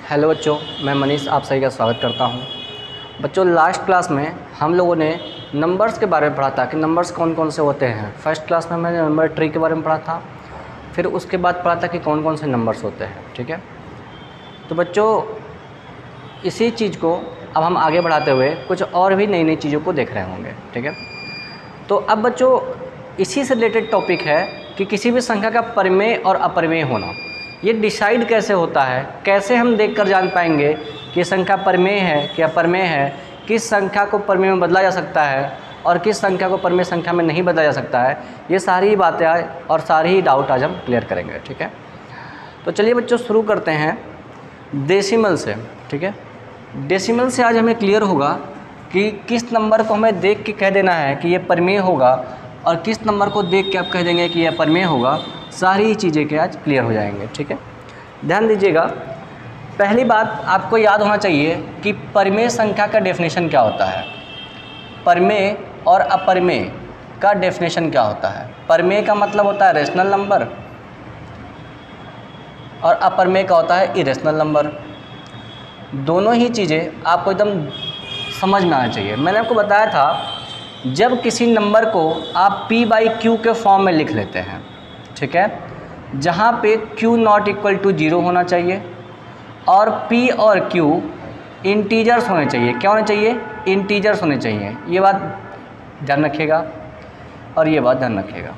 Hello बच्चों, मैं मनीष आप सभी का स्वागत करता हूं। बच्चों, लास्ट क्लास में हम लोगों ने नंबर्स के बारे में पढ़ा था कि नंबर्स कौन कौन से होते हैं। फर्स्ट क्लास में मैंने नंबर ट्री के बारे में पढ़ा था, फिर उसके बाद पढ़ा था कि कौन कौन से नंबर्स होते हैं। ठीक है, तो बच्चों इसी चीज़ को अब हम आगे बढ़ाते हुए कुछ और भी नई नई चीज़ों को देख रहे होंगे। ठीक है, तो अब बच्चों इसी से रिलेटेड टॉपिक है कि किसी भी संख्या का परिमेय और अपरिमेय होना, ये डिसाइड कैसे होता है, कैसे हम देखकर जान पाएंगे कि संख्या परिमेय है कि अपरिमेय है, किस संख्या को परिमेय में बदला जा सकता है और किस संख्या को परिमेय संख्या में नहीं बदला जा सकता है। ये सारी बातें और सारे ही डाउट आज हम क्लियर करेंगे। ठीक है, तो चलिए बच्चों शुरू करते हैं डेसिमल से। ठीक है, डेसिमल से आज हमें क्लियर होगा कि किस नंबर को हमें देख के कह देना है कि ये परिमेय होगा और किस नंबर को देख के आप कह देंगे कि यह अपरिमेय होगा। सारी चीज़ें के आज क्लियर हो जाएंगे। ठीक है, ध्यान दीजिएगा। पहली बात आपको याद होना चाहिए कि परिमेय संख्या का डेफिनेशन क्या होता है। परिमेय और अपरिमेय का डेफिनेशन क्या होता है। परिमेय का मतलब होता है रेशनल नंबर और अपरिमेय का होता है इरेशनल नंबर। दोनों ही चीज़ें आपको एकदम समझ में आना चाहिए। मैंने आपको बताया था जब किसी नंबर को आप p/q के फॉर्म में लिख लेते हैं, ठीक है, जहाँ पे q नॉट इक्वल टू 0 होना चाहिए और p और q इंटीजर्स होने चाहिए। क्या होने चाहिए? इंटीजर्स होने चाहिए। ये बात ध्यान रखिएगा और ये बात ध्यान रखिएगा।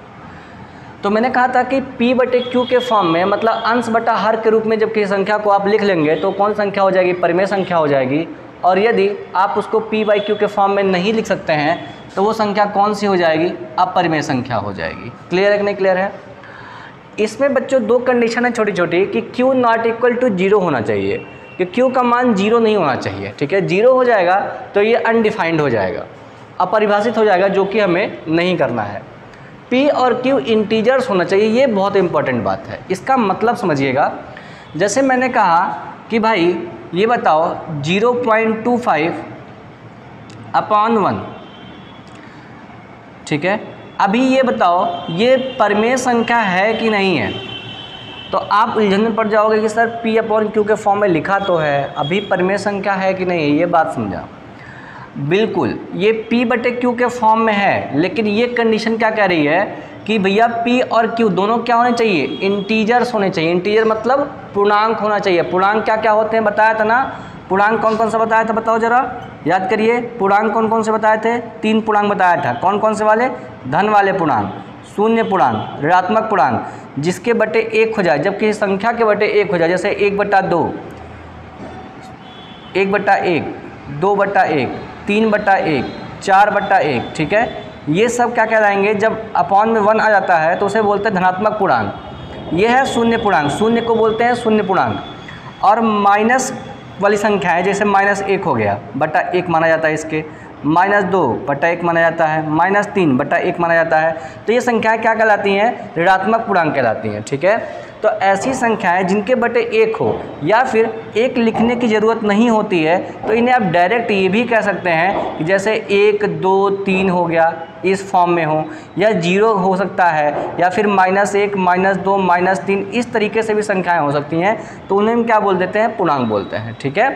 तो मैंने कहा था कि p/q के फॉर्म में मतलब अंश बटा हर के रूप में जब किसी संख्या को आप लिख लेंगे तो कौन संख्या हो जाएगी? परिमेय संख्या हो जाएगी। और यदि आप उसको p/q के फॉर्म में नहीं लिख सकते हैं तो वो संख्या कौन सी हो जाएगी? अपरिमेय संख्या हो जाएगी। क्लियर है कि नहीं क्लियर है? इसमें बच्चों दो कंडीशन है छोटी छोटी कि q नॉट इक्वल टू 0 होना चाहिए, कि q का मान 0 नहीं होना चाहिए। ठीक है, 0 हो जाएगा तो ये अनडिफाइंड हो जाएगा, अपरिभाषित हो जाएगा, जो कि हमें नहीं करना है। p और q इंटीजर्स होना चाहिए, ये बहुत इंपॉर्टेंट बात है। इसका मतलब समझिएगा, जैसे मैंने कहा कि भाई ये बताओ 0.25/1, ठीक है, अभी ये बताओ ये परिमेय संख्या है कि नहीं है। तो आप उलझन में पड़ जाओगे कि सर p/q के फॉर्म में लिखा तो है, अभी परिमेय संख्या है कि नहीं है। ये बात समझा? बिल्कुल, ये p/q के फॉर्म में है, लेकिन ये कंडीशन क्या कह रही है कि भैया p और q दोनों क्या होने चाहिए? इंटीजर्स होने चाहिए। इंटीजर मतलब पूर्णांक होना चाहिए। पूर्णांक क्या क्या होते हैं बताया था ना? पूर्णांक कौन कौन सा बताया था बताओ जरा, याद करिए। पूर्णांक कौन कौन से बताए थे? 3 पूर्णांक बताया था। कौन कौन से वाले? धन वाले पूर्णांक, शून्य पूर्णांक, ऋणात्मक पूर्णांक, जिसके बटे 1 हो जाए, जब किसी संख्या के बटे 1 हो जाए, जैसे 1/2, 1/1, 2/1, 3/1, 4/1। ठीक है, ये सब क्या कहलाएंगे? जब अपॉन में 1 आ जाता है तो उसे बोलते हैं धनात्मक पूर्णांक। ये है शून्य पूर्णांक, शून्य को बोलते हैं शून्य पूर्णांक। और माइनस वाली संख्या है, जैसे -1 हो गया, बटा 1 माना जाता है इसके, -2/1 माना जाता है, -3/1 माना जाता है। तो ये संख्याएं क्या कहलाती हैं? ऋणात्मक पूर्णांक कहलाती हैं। ठीक है, तो ऐसी संख्याएं जिनके बटे 1 हो या फिर 1 लिखने की ज़रूरत नहीं होती है, तो इन्हें आप डायरेक्ट ये भी कह सकते हैं कि जैसे 1, 2, 3 हो गया, इस फॉर्म में हो, या 0 हो सकता है, या फिर -1, -2, -3, इस तरीके से भी संख्याएं हो सकती हैं। तो उन्हें हम क्या बोल देते हैं? पूर्णांक बोलते हैं। ठीक है,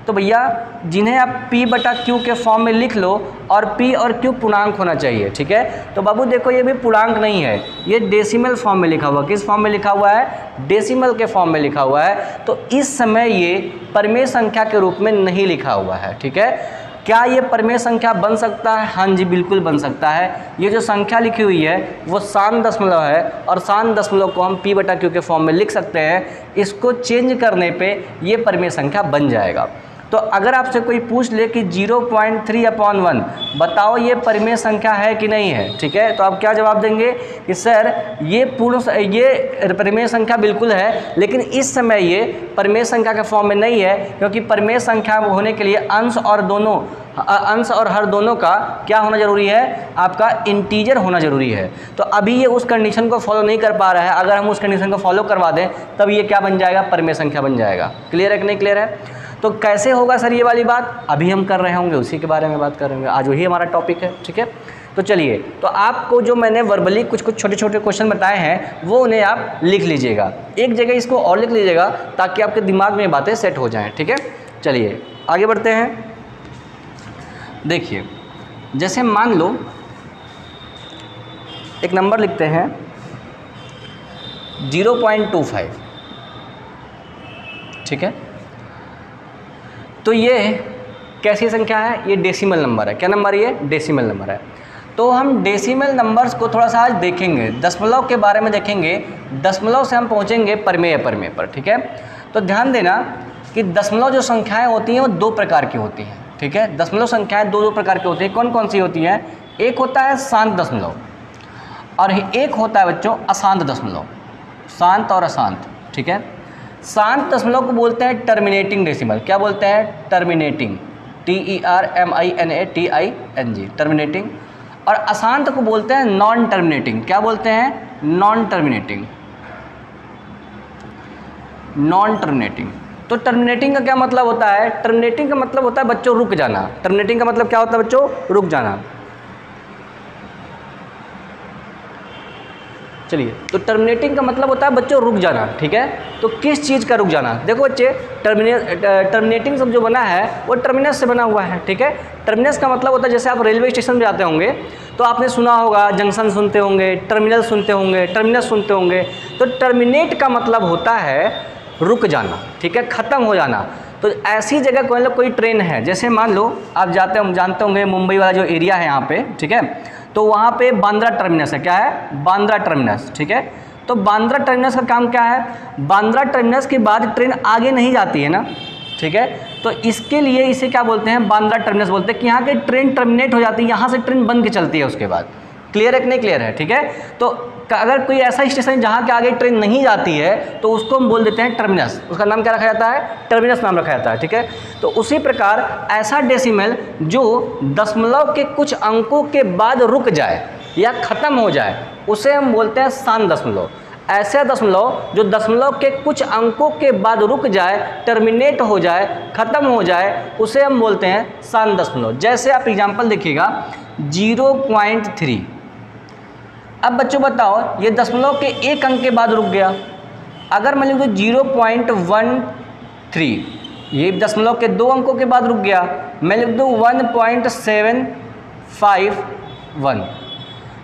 तो भैया जिन्हें आप p/q के फॉर्म में लिख लो और p और q पूर्णांक होना चाहिए। ठीक है, तो बाबू देखो ये भी पूर्णांक नहीं है, ये डेसिमल फॉर्म में लिखा हुआ। किस फॉर्म में लिखा हुआ है? डेसिमल के फॉर्म में लिखा हुआ है। तो इस समय ये परिमेय संख्या के रूप में नहीं लिखा हुआ है। ठीक है, क्या ये परिमेय संख्या बन सकता है? हाँ जी, बिल्कुल बन सकता है। ये जो संख्या लिखी हुई है वो शांत दशमलव है और शांत दशमलव को हम p/q के फॉर्म में लिख सकते हैं। इसको चेंज करने पे ये परिमेय संख्या बन जाएगा। तो अगर आपसे कोई पूछ ले कि 0.3/1 बताओ ये परिमेय संख्या है कि नहीं है, ठीक है, तो आप क्या जवाब देंगे कि सर ये परिमेय संख्या बिल्कुल है, लेकिन इस समय ये परिमेय संख्या के फॉर्म में नहीं है, क्योंकि परिमेय संख्या होने के लिए अंश और हर दोनों का क्या होना जरूरी है? आपका इंटीजर होना जरूरी है। तो अभी ये उस कंडीशन को फॉलो नहीं कर पा रहा है। अगर हम उस कंडीशन को फॉलो करवा दें तब ये क्या बन जाएगा? परिमेय संख्या बन जाएगा। क्लियर है कि नहीं क्लियर है? तो कैसे होगा सर ये वाली बात? अभी हम कर रहे होंगे, उसी के बारे में बात करेंगे। आज वही हमारा टॉपिक है। ठीक है, तो चलिए, तो आपको जो मैंने वर्बली कुछ कुछ छोटे छोटे क्वेश्चन बताए हैं वो उन्हें आप लिख लीजिएगा, एक जगह इसको और लिख लीजिएगा ताकि आपके दिमाग में बातें सेट हो जाएं। ठीक है, चलिए आगे बढ़ते हैं। देखिए, जैसे मान लो एक नंबर लिखते हैं 0.25, ठीक है। तो ये कैसी संख्या है? ये डेसिमल नंबर है। क्या नंबर? ये डेसिमल नंबर है। तो हम डेसिमल नंबर्स को थोड़ा सा आज देखेंगे, दशमलव के बारे में देखेंगे, दशमलव से हम पहुँचेंगे परमेय पर। ठीक है, तो ध्यान देना कि दशमलव जो संख्याएं होती हैं वो दो प्रकार की होती हैं। ठीक है, दशमलव संख्याएं दो प्रकार की होती हैं। कौन कौन सी होती हैं? एक होता है शांत दशमलव और एक होता है बच्चों अशांत दशमलव, शांत और अशांत। ठीक है, शांत दशमलव को बोलते हैं टर्मिनेटिंग डेसिमल। क्या बोलते हैं? Terminating, TERMINATING, terminating. और अशांत को बोलते हैं नॉन टर्मिनेटिंग। क्या बोलते हैं? Non terminating, non terminating. तो टर्मिनेटिंग का क्या मतलब होता है? टर्मिनेटिंग का मतलब होता है बच्चों रुक जाना। टर्मिनेटिंग का मतलब क्या होता है बच्चों? रुक जाना। चलिए, तो टर्मिनेटिंग का मतलब होता है बच्चों रुक जाना। ठीक है, तो किस चीज़ का रुक जाना? देखो बच्चे, टर्मिनेटिंग सब जो बना है वो टर्मिनस से बना हुआ है। ठीक है, टर्मिनस का मतलब होता है जैसे आप रेलवे स्टेशन पे जाते होंगे तो आपने सुना होगा जंक्शन सुनते होंगे, टर्मिनल सुनते होंगे, टर्मिनस सुनते होंगे। तो टर्मिनेट का मतलब होता है रुक जाना। ठीक है, ख़त्म हो जाना। तो ऐसी जगह कोई ट्रेन है, जैसे मान लो आप जानते होंगे मुंबई वाला जो एरिया है यहाँ पे, ठीक है, तो वहाँ पे बांद्रा टर्मिनस है। क्या है? बांद्रा टर्मिनस। ठीक है, तो बांद्रा टर्मिनस का काम क्या है? बांद्रा टर्मिनस के बाद ट्रेन आगे नहीं जाती है ना। ठीक है, तो इसके लिए इसे क्या बोलते हैं? बांद्रा टर्मिनस बोलते हैं कि यहाँ की ट्रेन टर्मिनेट हो जाती है, यहाँ से ट्रेन बन के चलती है उसके बाद। क्लियर है कि नहीं क्लियर है? ठीक है, तो अगर कोई ऐसा स्टेशन जहाँ के आगे ट्रेन नहीं जाती है तो उसको हम बोल देते हैं टर्मिनस। उसका नाम क्या रखा जाता है? टर्मिनस नाम रखा जाता है। ठीक है, तो उसी प्रकार ऐसा डेसिमल जो दशमलव के कुछ अंकों के बाद रुक जाए या ख़त्म हो जाए उसे हम बोलते हैं शांत दशमलव। ऐसे दशमलव जो दशमलव के कुछ अंकों के बाद रुक जाए, टर्मिनेट हो जाए, ख़त्म हो जाए, उसे हम बोलते हैं शांत दशमलव। जैसे आप एग्जाम्पल देखिएगा 0.3। अब बच्चों बताओ, ये दशमलव के एक अंक के बाद रुक गया। अगर मैं लिख दूँ 0.13, ये दशमलव के दो अंकों के बाद रुक गया। मैं लिख दूँ 1.751,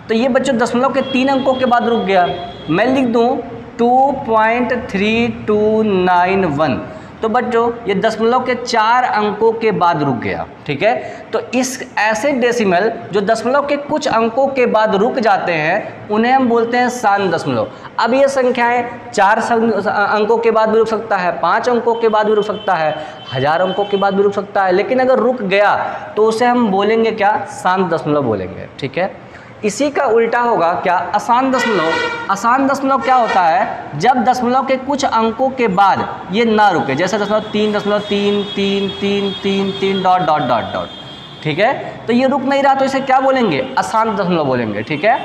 तो ये बच्चों दशमलव के तीन अंकों के बाद रुक गया। मैं लिख दूँ 2.3291, तो बच्चों ये दशमलव के चार अंकों के बाद रुक गया। ठीक है, तो इस ऐसे डेसिमल जो दशमलव के कुछ अंकों के बाद रुक जाते हैं उन्हें हम बोलते हैं शांत दशमलव। अब ये संख्याएं 4 अंकों के बाद भी रुक सकता है, 5 अंकों के बाद भी रुक सकता है, 1000 अंकों के बाद भी रुक सकता है, लेकिन अगर रुक गया तो उसे हम बोलेंगे क्या? शांत दशमलव बोलेंगे। ठीक है, इसी का उल्टा होगा क्या? अशांत दशमलव। अशांत दशमलव क्या होता है? जब दशमलव के कुछ अंकों के बाद ये ना रुके, जैसे 0.33333 डॉट डॉट डॉट डॉट। ठीक है, तो ये रुक नहीं रहा तो इसे क्या बोलेंगे? अशांत दशमलव बोलेंगे। ठीक है,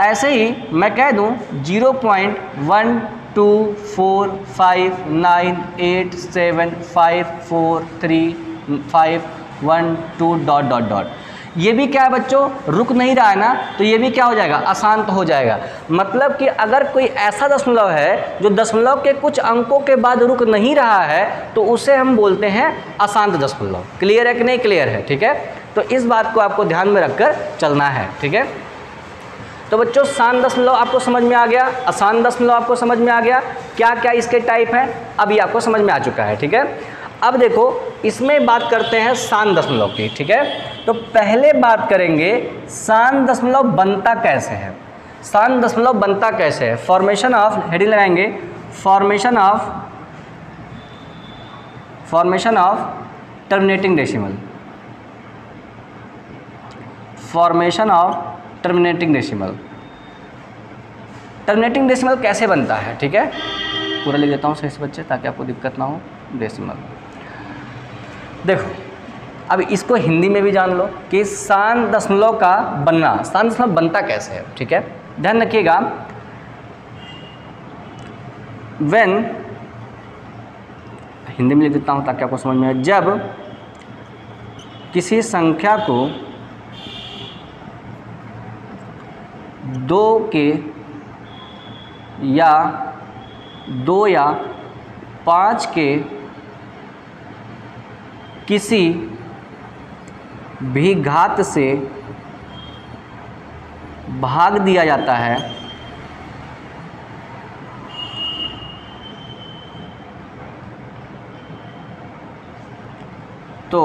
ऐसे ही मैं कह दूं 0.1245987543512 डॉट डॉट डॉट। ये भी क्या है बच्चों? रुक नहीं रहा है ना, तो ये भी क्या हो जाएगा? अशांत हो जाएगा। मतलब कि अगर कोई ऐसा दशमलव है जो दशमलव के कुछ अंकों के बाद रुक नहीं रहा है तो उसे हम बोलते हैं अशांत दशमलव। क्लियर है कि नहीं क्लियर है? ठीक है, तो इस बात को आपको ध्यान में रखकर चलना है। ठीक है, तो बच्चों शांत दशमलव आपको समझ में आ गया, अशांत दशमलव आपको समझ में आ गया, क्या क्या इसके टाइप हैं अभी आपको समझ में आ चुका है। ठीक है, अब देखो इसमें बात करते हैं शांत दशमलव की। ठीक है, तो पहले बात करेंगे शांत दशमलव बनता कैसे है। शांत दशमलव बनता कैसे है? फॉर्मेशन ऑफ, हेडिंग लगाएंगे, formation of terminating decimal. Formation of terminating decimal. Terminating decimal कैसे बनता है? ठीक है, पूरा लिख देता हूँ सही से बच्चे ताकि आपको दिक्कत ना हो। डेसिमल देखो, अब इसको हिंदी में भी जान लो कि शांत दशमलव का बनना, शांत दशमलव बनता कैसे है। ठीक है, ध्यान रखिएगा, व्हेन, हिंदी में लिख देता हूँ ताकि आपको समझ में आए, जब किसी संख्या को 2 के या 2 या 5 के किसी भी घात से भाग दिया जाता है तो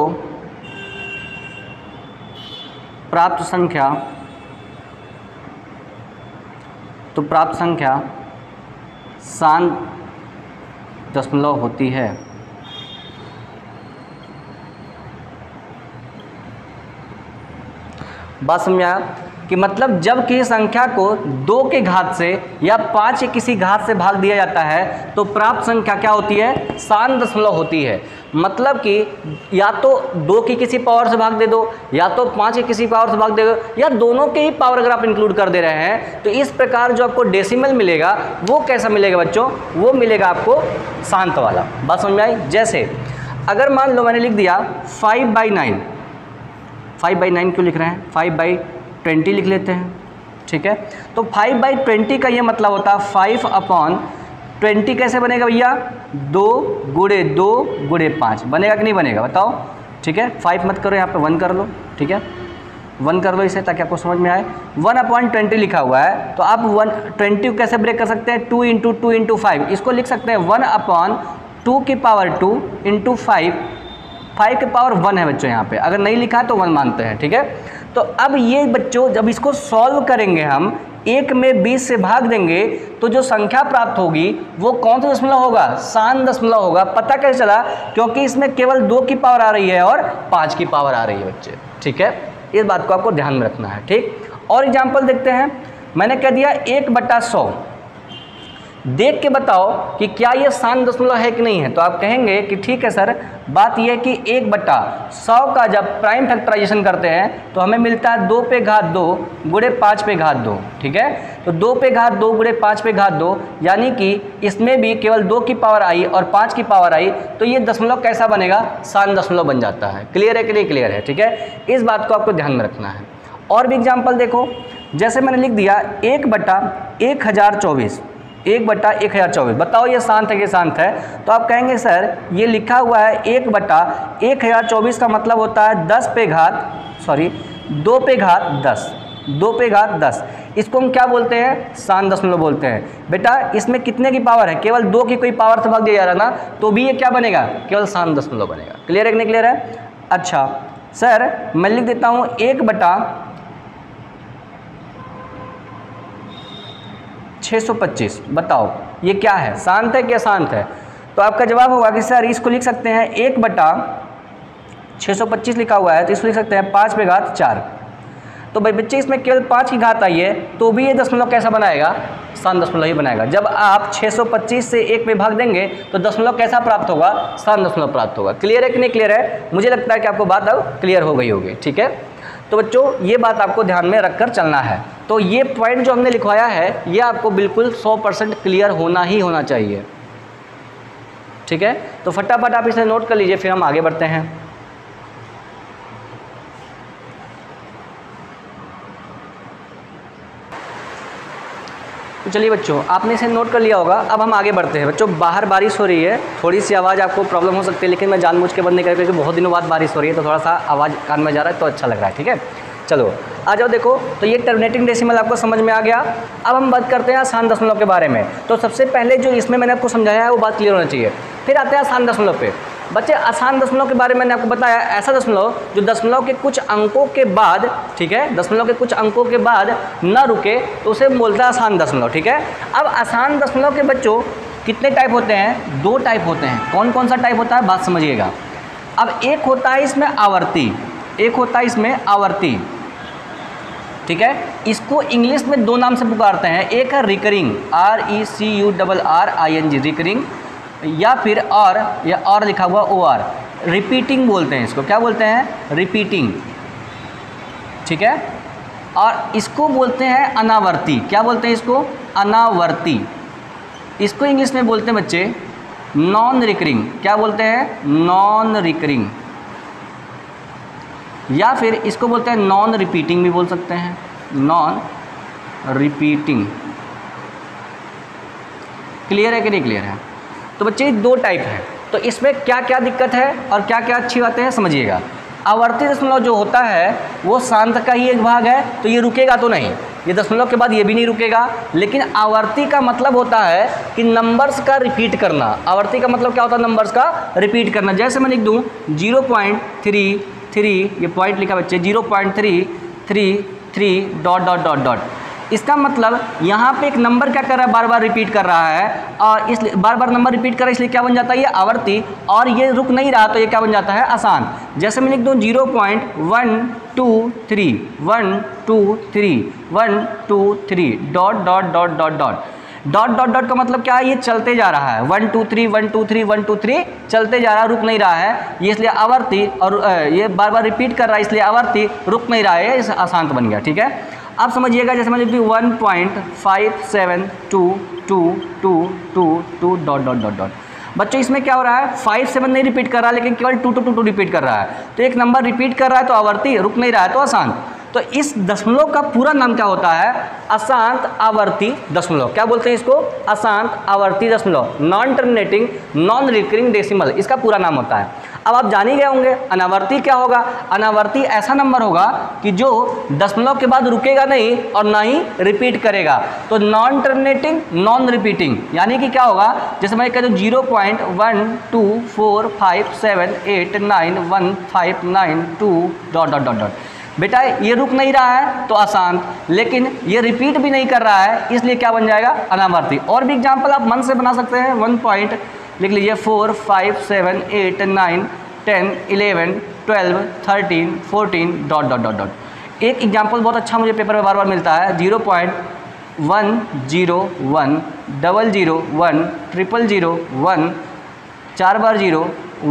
प्राप्त संख्या शांत दशमलव होती है। बात समझ आया कि मतलब जब किसी संख्या को 2 के घात से या 5 के किसी घात से भाग दिया जाता है तो प्राप्त संख्या क्या होती है? शांत दशमलव होती है। मतलब कि या तो 2 की किसी पावर से भाग दे दो या तो 5 की किसी पावर से भाग दे दो या दोनों के ही पावर अगर आप इंक्लूड कर दे रहे हैं तो इस प्रकार जो आपको डेसिमल मिलेगा वो कैसा मिलेगा बच्चों? वो मिलेगा आपको शांत वाला। बात समझ में आई? जैसे अगर मान लो मैंने लिख दिया 5/9, 5/9 क्यों लिख रहे हैं? 5/20 लिख लेते हैं, ठीक है। तो 5/20 का ये मतलब होता है 5/20 कैसे बनेगा भैया? 2 × 2 × 5 बनेगा कि नहीं बनेगा बताओ? ठीक है, 5 मत करो, यहाँ पे 1 कर लो, ठीक है, 1 कर लो इसे ताकि आपको समझ में आए। 1/20 लिखा हुआ है तो आप 120 कैसे ब्रेक कर सकते हैं? 2 × 2 × 5 इसको लिख सकते हैं 1/2 की पावर 2 × 5 के पावर 1 है बच्चों यहाँ पे, अगर नहीं लिखा है तो 1 मानते हैं, ठीक है। तो अब ये बच्चों जब इसको सॉल्व करेंगे हम 1 में 20 से भाग देंगे तो जो संख्या प्राप्त होगी वो कौन सा दशमलव होगा? शांत दशमलव होगा। पता कैसे चला? क्योंकि इसमें केवल 2 की पावर आ रही है और 5 की पावर आ रही है बच्चे, ठीक है। इस बात को आपको ध्यान में रखना है, ठीक। और एग्जाम्पल देखते हैं। मैंने कह दिया 1/100, देख के बताओ कि क्या ये शांत दशमलव है कि नहीं है। तो आप कहेंगे कि ठीक है सर, बात यह है कि 1/100 का जब प्राइम फैक्टराइजेशन करते हैं तो हमें मिलता है 2 पे घात 2 × 5 पे घात 2, ठीक है। तो 2 पे घात 2 × 5 पे घात 2 यानी कि इसमें भी केवल 2 की पावर आई और 5 की पावर आई तो ये दशमलव कैसा बनेगा? शांत दशमलव बन जाता है। क्लियर है कि नहीं क्लियर है? ठीक है, इस बात को आपको ध्यान में रखना है। और भी एग्जाम्पल देखो, जैसे मैंने लिख दिया 1/1024, 1/1024 बताओ ये शांत है कि शांत है? तो आप कहेंगे सर ये लिखा हुआ है 1/1024 का मतलब होता है 2 पे घात 10, 2 पे घात 10। इसको हम क्या बोलते हैं? शांत दशमलव बोलते हैं। बेटा इसमें कितने की पावर है? केवल 2 की कोई पावर से भाग दिया जा रहा ना, तो भी ये क्या बनेगा? केवल शांत दशमलव बनेगा। क्लियर है कि नहीं क्लियर है? अच्छा सर मैं लिख देता हूँ 1/625 बताओ ये क्या है? शांत है क्या शांत है? तो आपका जवाब होगा कि सर इसको लिख सकते हैं 1/625 लिखा हुआ है तो इसको लिख सकते हैं 5 पे घात 4। तो भाई बच्चे इसमें केवल 5 की घात आई है तो भी ये दशमलव कैसा बनाएगा? शांत दशमलव ही बनाएगा। जब आप 625 से 1 में भाग देंगे तो दशमलव कैसा प्राप्त होगा? शांत दशमलव प्राप्त होगा। क्लियर है कि नहीं क्लियर है? मुझे लगता है कि आपको बात अब क्लियर हो गई होगी, ठीक है। तो बच्चों ये बात आपको ध्यान में रखकर चलना है। तो ये पॉइंट जो हमने लिखवाया है ये आपको बिल्कुल 100% क्लियर होना ही होना चाहिए, ठीक है। तो फटाफट आप इसे नोट कर लीजिए, फिर हम आगे बढ़ते हैं। तो चलिए बच्चों आपने इसे नोट कर लिया होगा, अब हम आगे बढ़ते हैं। बच्चों बाहर बारिश हो रही है, थोड़ी सी आवाज़ आपको प्रॉब्लम हो सकती है लेकिन मैं जानबूझ के बंद नहीं कर रहा क्योंकि बहुत दिनों बाद बारिश हो रही है तो थोड़ा सा आवाज़ कान में जा रहा है तो अच्छा लग रहा है, ठीक है। चलो आ जाओ, देखो तो ये टर्मिनेटिंग डेसिमल आपको समझ में आ गया। अब हम बात करते हैं शांत दशमलव के बारे में। तो सबसे पहले जो इसमें मैंने आपको समझाया है वो बात क्लियर होना चाहिए, फिर आते हैं शांत दशमलव पे। बच्चे आसान दशमलव के बारे में मैंने आपको बताया, ऐसा दशमलव जो दशमलव के कुछ अंकों के बाद, ठीक है, दशमलव के कुछ अंकों के बाद न रुके तो उसे बोलता है आसान दशमलव, ठीक है। अब आसान दशमलव के बच्चों कितने टाइप होते हैं? 2 टाइप होते हैं। कौन कौन सा टाइप होता है बात समझिएगा। अब एक होता है इसमें आवर्ती, एक होता है इसमें आवर्ती, ठीक है। इसको इंग्लिश में 2 नाम से पुकारते हैं, एक है रिकरिंग, RECURRING रिकरिंग, या फिर और लिखा हुआ OR, रिपीटिंग बोलते हैं इसको। क्या बोलते हैं? रिपीटिंग, ठीक है। और इसको बोलते हैं अनावर्ती। क्या बोलते हैं इसको? अनावर्ती। इसको इंग्लिश में बोलते हैं बच्चे नॉन रिकरिंग। क्या बोलते हैं? Non recurring. या फिर इसको बोलते हैं नॉन रिपीटिंग भी बोल सकते हैं, नॉन रिपीटिंग। क्लियर है कि नहीं क्लियर है? तो बच्चे दो टाइप है, तो इसमें क्या क्या दिक्कत है और क्या क्या अच्छी बातें हैं समझिएगा। आवर्ती दशमलव जो होता है वो शांत का ही एक भाग है, तो ये रुकेगा तो नहीं, ये दशमलव के बाद ये भी नहीं रुकेगा। लेकिन आवर्ती का मतलब होता है कि नंबर्स का रिपीट करना। आवर्ती का मतलब क्या होता है? नंबर्स का रिपीट करना। जैसे मैं लिख दूँ 0.33, ये पॉइंट लिखा बच्चे, 0.333 डॉट डॉट डॉट डॉट। इसका मतलब यहाँ पे एक नंबर क्या कर रहा है? बार बार रिपीट कर रहा है, और इसलिए बार बार नंबर रिपीट कर रहा है, इसलिए क्या बन जाता है? ये आवर्ती। और ये रुक नहीं रहा तो ये क्या बन जाता है? अशांत। जैसे मैं लिख दूँ 0.123 123 123 dot dot dot dot dot dot dot dot का मतलब क्या है? ये चलते जा रहा है, 1 2 3 1 2 3 1 2 3 चलते जा रहा है, रुक नहीं रहा है, ये इसलिए आवर्ती। और ये बार बार रिपीट कर रहा है इसलिए आवर्ती, रुक नहीं रहा है, इस अशांत बन गया। ठीक है, अब समझिएगा। जैसे मैं लिखती हूँ 1.57222222 डॉट डॉट डॉट डॉट। बच्चों इसमें क्या हो रहा है? 5 7 नहीं रिपीट कर रहा है, लेकिन केवल 2 2 2 2 रिपीट कर रहा है। तो एक नंबर रिपीट कर रहा है तो आवर्ती, रुक नहीं रहा है तो अशांत। तो इस दशमलव का पूरा नाम क्या होता है? अशांत आवर्ती दशमलव। क्या बोलते हैं इसको? अशांत आवर्ती दशमलव, non terminating non recurring decimal, इसका पूरा नाम होता है। अब आप जान ही गए होंगे अनावर्ती क्या होगा। अनावर्ती ऐसा नंबर होगा कि जो दशमलव के बाद रुकेगा नहीं और ना ही रिपीट करेगा। तो नॉन टर्मिनेटिंग नॉन रिपीटिंग, यानी कि क्या होगा? जैसे मैं कह दूँ 0.12457891592 डॉट डॉट डॉट डॉट। बेटा ये रुक नहीं रहा है तो अशांत, लेकिन ये रिपीट भी नहीं कर रहा है, इसलिए क्या बन जाएगा? अनावर्ती। और भी एग्जाम्पल आप मन से बना सकते हैं। 1 पॉइंट लिख लीजिए 4 5 7 8 9 10 11 12 13 14 डॉट डॉट डॉट डॉट। एक एग्जाम्पल बहुत अच्छा मुझे पेपर में बार बार मिलता है, 0.101 001 000 4 बार 0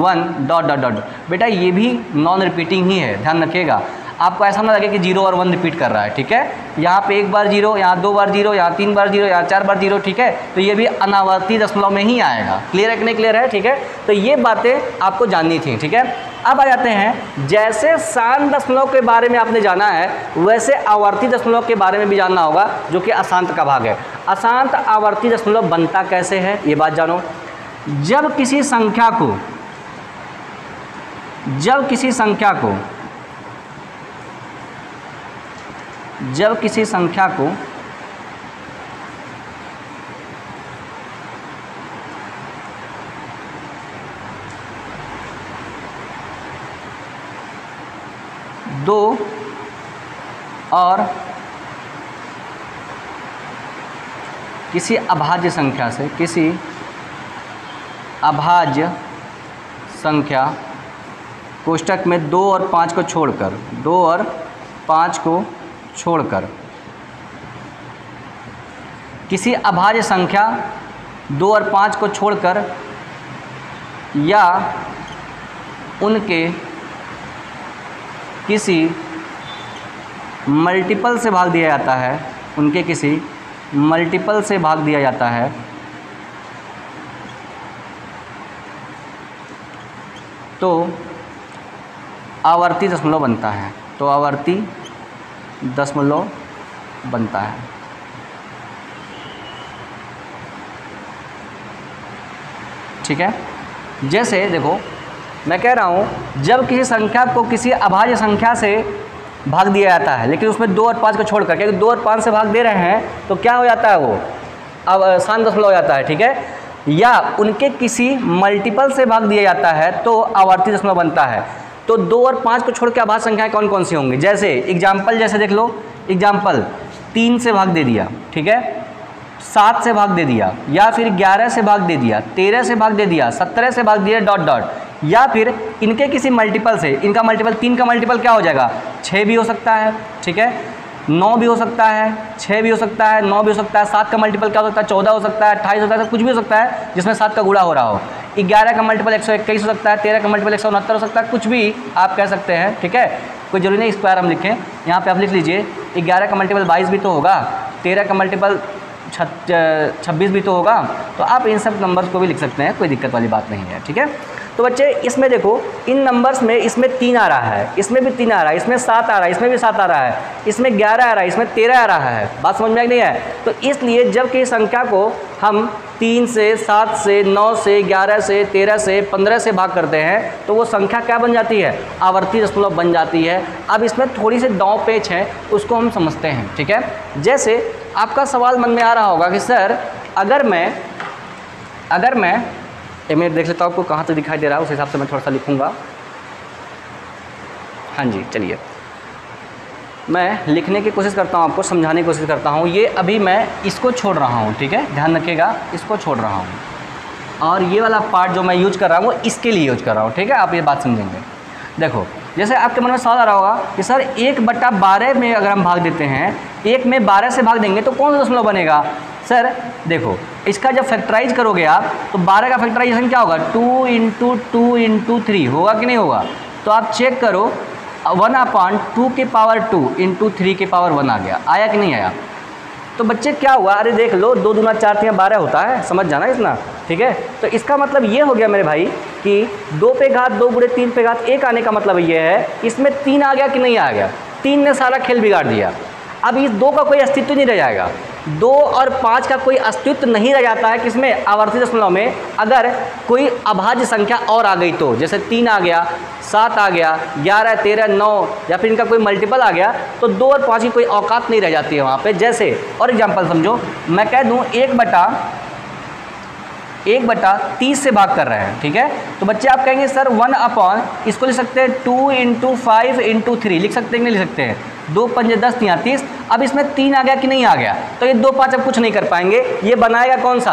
1 डॉट डॉट डॉट। बेटा ये भी नॉन रिपीटिंग ही है, ध्यान रखिएगा। आपको ऐसा ना लगे कि 0 और 1 रिपीट कर रहा है। ठीक है, यहाँ पे एक बार 0, यहाँ 2 बार 0, यहाँ 3 बार 0, यहाँ 4 बार 0। ठीक है, तो ये भी अनावर्ती दशमलव में ही आएगा। क्लियर है कि नहीं क्लियर है? ठीक है, तो ये बातें आपको जाननी थी। ठीक है, अब आ जाते हैं, जैसे शांत दशमलव के बारे में आपने जाना है वैसे आवर्ती दशमलव के बारे में भी जानना होगा, जो कि अशांत का भाग है। अशांत आवर्ती दशमलव बनता कैसे है ये बात जानो। जब किसी संख्या को दो और किसी अभाज्य संख्या कोष्टक में 2 और 5 को छोड़कर किसी अभाज्य संख्या 2 और 5 को छोड़कर या उनके किसी मल्टीपल से भाग दिया जाता है, तो आवर्ती दशमलव बनता है। ठीक है, जैसे देखो मैं कह रहा हूँ, जब किसी संख्या को किसी अभाज्य संख्या से भाग दिया जाता है, लेकिन उसमें 2 और 5 को छोड़कर, क्योंकि 2 और 5 से भाग दे रहे हैं तो क्या हो जाता है? वो अब शांत दशमलव हो जाता है। ठीक है, या उनके किसी मल्टीपल से भाग दिया जाता है तो आवर्ती दशमलव बनता है। तो 2 और 5 को छोड़ के अभाज्य संख्याएं कौन कौन सी होंगी? जैसे एग्जाम्पल, जैसे देख लो एग्जाम्पल, 3 से भाग दे दिया, ठीक है, 7 से भाग दे दिया, या फिर 11 से भाग दे दिया, 13 से भाग दे दिया, 17 से भाग दिया डॉट डॉट, या फिर इनके किसी मल्टीपल से, इनका मल्टीपल 3 का मल्टीपल क्या हो जाएगा? 6 भी हो सकता है। ठीक है, 9 भी हो सकता है, 6 भी हो सकता है, 9 भी हो सकता है, 7 का मल्टीपल क्या हो सकता है? 14 हो सकता है, 28 हो सकता है, कुछ भी हो सकता है जिसमें 7 का गुणा हो रहा हो। 11 का मल्टीपल 121 हो सकता है, 13 का मल्टीपल 169 हो सकता है, कुछ भी आप कह सकते हैं। ठीक है, कोई जरूरी नहीं स्क्वायर हम लिखें, यहाँ पे आप लिख लीजिए 11 का मल्टीपल 22 भी तो होगा, 13 का मल्टीपल 26 भी तो होगा, तो आप इन सब नंबर्स को भी लिख सकते हैं, कोई दिक्कत वाली बात नहीं है। ठीक है, तो बच्चे इसमें देखो, इन नंबर्स में इसमें 3 आ रहा है, इसमें भी 3 आ रहा है, इसमें 7 आ रहा है, इसमें भी 7 आ रहा है, इसमें 11 आ रहा है, इसमें 13 आ रहा है। बात समझ में आई नहीं है? तो इसलिए जब कि संख्या को हम 3 से, 7 से, 9 से, 11 से, 13 से, 15 से भाग करते हैं तो वो संख्या क्या बन जाती है? आवर्ती दशमलव बन जाती है। अब इसमें थोड़ी सी दांव पेच है, उसको हम समझते हैं, ठीक है। जैसे आपका सवाल मन में आ रहा होगा कि सर अगर मैं मैं देख लेता हूँ आपको कहाँ तक दिखाई दे रहा है, उस हिसाब से मैं थोड़ा सा लिखूँगा। हाँ जी, चलिए मैं लिखने की कोशिश करता हूँ, आपको समझाने की कोशिश करता हूँ। ये अभी मैं इसको छोड़ रहा हूँ, ठीक है, ध्यान रखिएगा, इसको छोड़ रहा हूँ और ये वाला पार्ट जो मैं यूज कर रहा हूँ वो इसके लिए यूज कर रहा हूँ, ठीक है। आप ये बात समझेंगे। देखो, जैसे आपके मन में सवाल आ रहा होगा कि सर 1/12 में अगर हम भाग देते हैं, 1 में 12 से भाग देंगे तो कौन सा दशमलव बनेगा? सर देखो, इसका जब फैक्टराइज करोगे आप तो 12 का फैक्टराइजेशन क्या होगा? 2 × 2 × 3 होगा कि नहीं होगा? तो आप चेक करो, 1/2 की पावर 2 × 3 की पावर 1 आ गया, आया कि नहीं आया? तो बच्चे क्या हुआ? अरे देख लो, 2 दूना 4 3 12 होता है, समझ जाना इतना, ठीक है। तो इसका मतलब ये हो गया मेरे भाई कि 2 पे घात 2 × 3 पे घात 1 आने का मतलब ये है, इसमें 3 आ गया कि नहीं आ गया? 3 ने सारा खेल बिगाड़ दिया। अब इस 2 का कोई अस्तित्व नहीं रह जाएगा, 2 और 5 का कोई अस्तित्व नहीं रह जाता है किसमें? आवर्ती दशमलव में। अगर कोई अभाज्य संख्या और आ गई तो, जैसे 3 आ गया, 7 आ गया, 11, 13, 9 या फिर इनका कोई मल्टीपल आ गया तो 2 और 5 की कोई औकात नहीं रह जाती है वहाँ पे। जैसे और एग्जांपल समझो, मैं कह दूँ 1/30 से भाग कर रहे हैं, ठीक है। तो बच्चे आप कहेंगे सर 1/, इसको लिख सकते हैं 2 × 5 × 3, लिख सकते हैं कि नहीं लिख सकते हैं? 2 × 5 = 10, 3 × 30। अब इसमें 3 आ गया कि नहीं आ गया? तो ये 2 5 अब कुछ नहीं कर पाएंगे, ये बनाएगा कौन सा?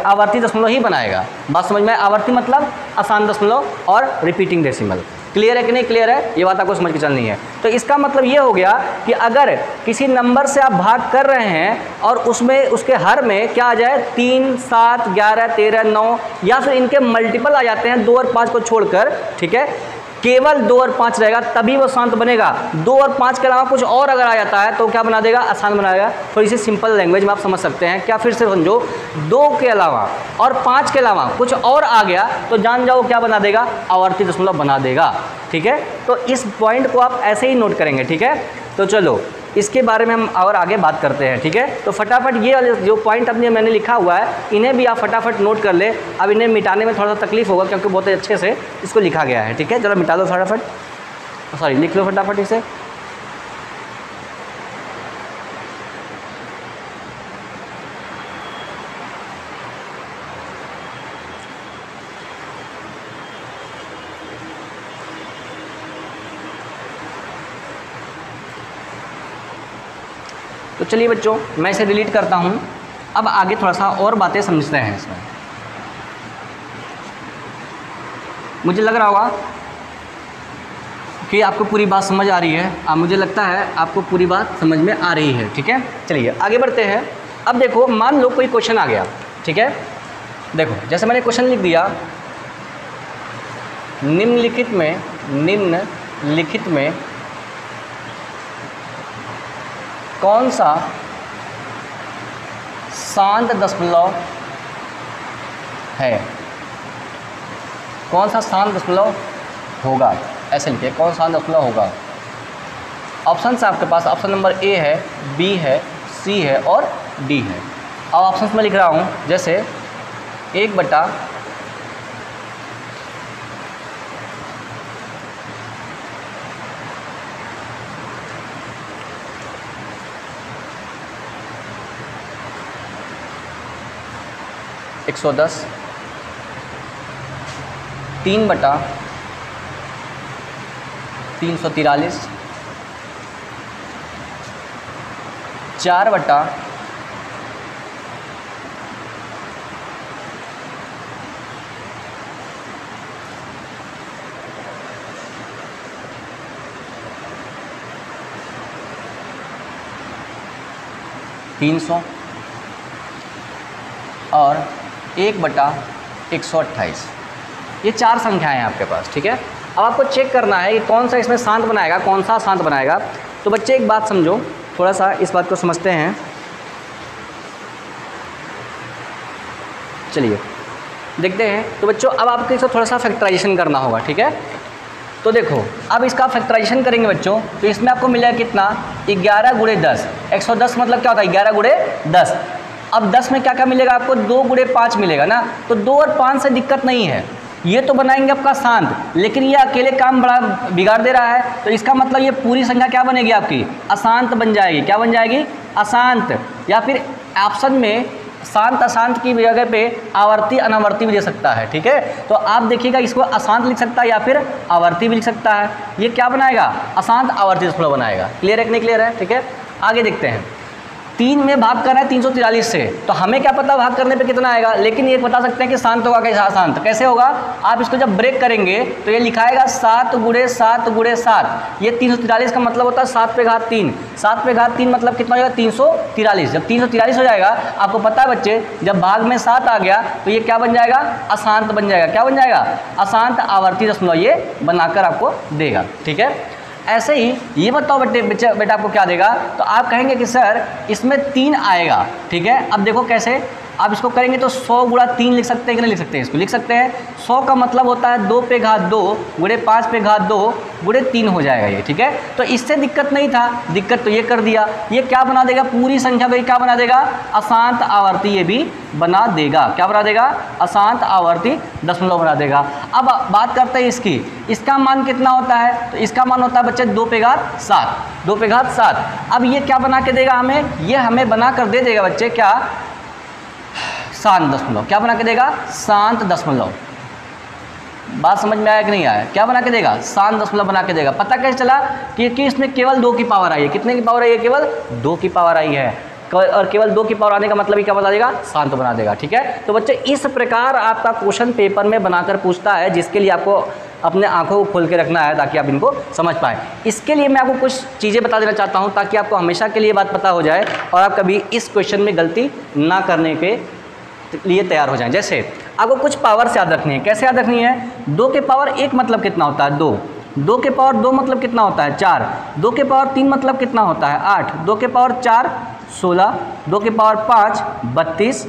आवर्ती दशमलव ही बनाएगा। बात समझ में? आवर्ती मतलब आसान दशमलव और रिपीटिंग डेसिमल। क्लियर है कि नहीं क्लियर है? ये बात आपको समझ के चलनी है। तो इसका मतलब ये हो गया कि अगर किसी नंबर से आप भाग कर रहे हैं और उसमें उसके हर में क्या आ जाए? 3, 7, 11, 13, 9 या फिर इनके मल्टीपल आ जाते हैं 2 और 5 को छोड़कर, ठीक है, केवल 2 और 5 रहेगा तभी वो शांत बनेगा। 2 और 5 के अलावा कुछ और अगर आ जाता है तो क्या बना देगा? आसान बनाएगा। थोड़ी सी सिंपल लैंग्वेज में आप समझ सकते हैं क्या? फिर से समझो, 2 के अलावा और 5 के अलावा कुछ और आ गया तो जान जाओ क्या बना देगा? आवर्ती दशमलव बना देगा, ठीक है। तो इस पॉइंट को आप ऐसे ही नोट करेंगे, ठीक है। तो चलो इसके बारे में हम और आगे बात करते हैं, ठीक है। तो फटाफट ये वाले जो पॉइंट अपने मैंने लिखा हुआ है इन्हें भी आप फटाफट नोट कर ले। अब इन्हें मिटाने में थोड़ा सा तकलीफ होगा क्योंकि बहुत अच्छे से इसको लिखा गया है, ठीक है। चलो मिटा लो फटाफट, सॉरी लिख लो फटाफट इसे। तो चलिए बच्चों, मैं इसे डिलीट करता हूँ। अब आगे थोड़ा सा और बातें समझते हैं इसमें। मुझे लग रहा होगा कि आपको पूरी बात समझ आ रही है। मुझे लगता है आपको पूरी बात समझ में आ रही है, ठीक है। चलिए आगे बढ़ते हैं। अब देखो, मान लो कोई क्वेश्चन आ गया, ठीक है। देखो जैसे मैंने क्वेश्चन लिख दिया, निम्नलिखित में कौन सा शांत दशमलव है? कौन सा शांत दशमलव होगा? ऐसे लिखिए, कौन सा शांत दशमलव होगा। ऑप्शन है आपके पास, ऑप्शन नंबर ए है, बी है, सी है और डी है। अब ऑप्शन में लिख रहा हूँ, जैसे 1/, एक 110, 3/343, 4/, 300 और 1/128। ये 4 संख्याएं हैं आपके पास, ठीक है। अब आपको चेक करना है कि कौन सा इसमें शांत बनाएगा, कौन सा शांत बनाएगा। तो बच्चे एक बात समझो, थोड़ा सा इस बात को समझते हैं। चलिए देखते हैं। तो बच्चों अब आपको इसको थोड़ा सा फैक्टराइजेशन करना होगा, ठीक है। तो देखो अब इसका फैक्टराइजेशन करेंगे बच्चों, तो इसमें आपको मिलेगा कितना, 11 गुणे 10, 110 मतलब क्या होता है 11 गुणे 10। अब 10 में क्या क्या मिलेगा आपको, 2 गुणे 5 मिलेगा ना, तो 2 और 5 से दिक्कत नहीं है, ये तो बनाएंगे आपका शांत, लेकिन ये अकेले काम बड़ा बिगाड़ दे रहा है, तो इसका मतलब ये पूरी संख्या क्या बनेगी आपकी, अशांत बन जाएगी। क्या बन जाएगी, अशांत। या फिर ऑप्शन में शांत अशांत की जगह पे आवर्ती अनावर्ती भी दे सकता है, ठीक है। तो आप देखिएगा इसको अशांत लिख सकता है या फिर आवर्ती भी लिख सकता है। ये क्या बनाएगा, अशांत आवर्ती दशमलव बनाएगा। क्लियर है कि नहीं क्लियर है, ठीक है। आगे देखते हैं, 3 में भाग करना है 343 से, तो हमें क्या पता भाग करने पे कितना आएगा, लेकिन ये बता सकते हैं कि शांत होगा कैसे, अशांत कैसे होगा। आप इसको जब ब्रेक करेंगे तो ये लिखाएगा 7 गुणे 7 गुणे 7। ये 343 का मतलब होता है 7 पे घात 3, 7 पे घात 3 मतलब कितना हो जाएगा 343। जब 343 हो जाएगा, आपको पता है बच्चे जब भाग में 7 आ गया तो ये क्या बन जाएगा, अशांत बन जाएगा। क्या बन जाएगा, अशांत आवर्ती दशमलव ये बनाकर आपको देगा, ठीक है। ऐसे ही ये बताओ बेटा आपको क्या देगा, तो आप कहेंगे कि सर इसमें 3 आएगा, ठीक है। अब देखो कैसे आप इसको करेंगे, तो 100 गुणा 3 लिख सकते हैं कि नहीं लिख सकते हैं, इसको लिख सकते हैं। 100 का मतलब होता है 2 पे घात 2 गुणे 5 पे घात 2 गुणे 3 हो जाएगा ये, ठीक है। तो इससे दिक्कत नहीं था, दिक्कत तो ये कर दिया, ये क्या बना देगा, पूरी संख्या को क्या बना देगा, अशांत आवर्ती ये भी बना देगा। क्या बना देगा, अशांत आवर्ती दशमलव बना देगा। अब बात करते हैं इसकी, इसका मान कितना होता है, तो इसका मान होता है बच्चे 2 पे घात 7, 2 पे घात 7। अब ये क्या बना के देगा हमें, ये हमें बना कर दे देगा बच्चे क्या, शांत दशमलव। क्या बना के देगा, शांत दशमलव। बात समझ में आया कि नहीं आया, क्या बना के देगा, शांत दशमलव बना के देगा। पता कैसे चला कि इसमें केवल 2 की पावर आई है। कितने की पावर आई है, केवल 2 की पावर आई है, और केवल 2 की पावर आने का मतलब ही क्या बता देगा, शांत बना देगा, ठीक है। तो बच्चे इस प्रकार आपका क्वेश्चन पेपर में बनाकर पूछता है, जिसके लिए आपको अपने आंखों को खोल के रखना है ताकि आप इनको समझ पाएँ। इसके लिए मैं आपको कुछ चीज़ें बता देना चाहता हूँ ताकि आपको हमेशा के लिए बात पता हो जाए और आप कभी इस क्वेश्चन में गलती ना करने के लिए तैयार हो जाएं। जैसे आपको कुछ पावर से याद रखनी है। कैसे याद रखनी है, 2 के पावर 1 मतलब कितना होता है 2, 2 के पावर 2 मतलब कितना होता है 4, 2 के पावर 3 मतलब कितना होता है 8, 2 के पावर 4 16, 2 के पावर 5 32,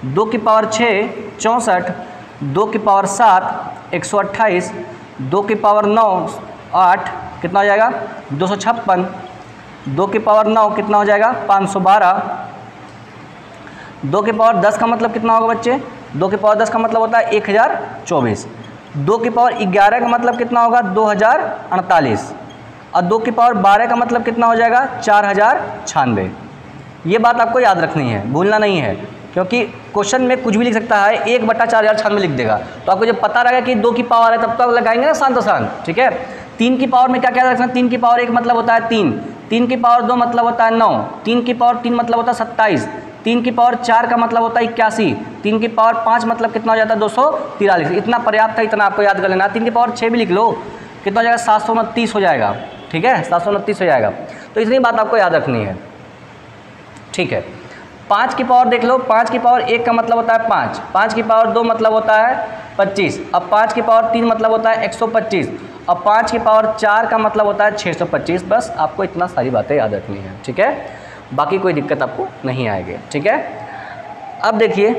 2 की पावर 6 64, 2 की पावर 7 128, 2 की पावर 9 8 कितना हो जाएगा 256, 2 की पावर 9 कितना हो जाएगा 512, 2 के पावर 10 का मतलब कितना होगा बच्चे, 2 के पावर 10 का मतलब होता है 1024, 2 की पावर 11 का मतलब कितना होगा 2048, और 2 की पावर 12 का मतलब कितना हो जाएगा 4096। ये बात आपको याद रखनी है, भूलना नहीं है, क्योंकि क्वेश्चन में कुछ भी लिख सकता है, 1/4096 लिख देगा। तो आपको जब पता रहेगा कि 2 की पावर है तब तो लगाएंगे ना शांत शांत, ठीक है। 3 की पावर में क्या क्या रखना, 3 की पावर 1 मतलब होता है 3, 3 की पावर 2 मतलब होता है 9, 3 की पावर 3 मतलब होता है 27, 3 की पावर 4 का मतलब होता है 81, 3 की पावर 5 मतलब कितना हो जाता है 243। इतना पर्याप्त है, इतना आपको याद कर लेना। 3 की पावर 6 भी लिख लो, कितना हो जाएगा 729 हो जाएगा, ठीक है 729 हो जाएगा। तो इतनी बात आपको याद रखनी है, ठीक है। 5 की पावर देख लो, 5 की पावर 1 का मतलब होता है 5, 5 की पावर 2 मतलब होता है 25, अब 5 की पावर 3 मतलब होता है 125, और 5 की पावर 4 का मतलब होता है 625। बस आपको इतना सारी बातें याद रखनी है, ठीक है, बाकी कोई दिक्कत आपको नहीं आएगी, ठीक है। अब देखिए,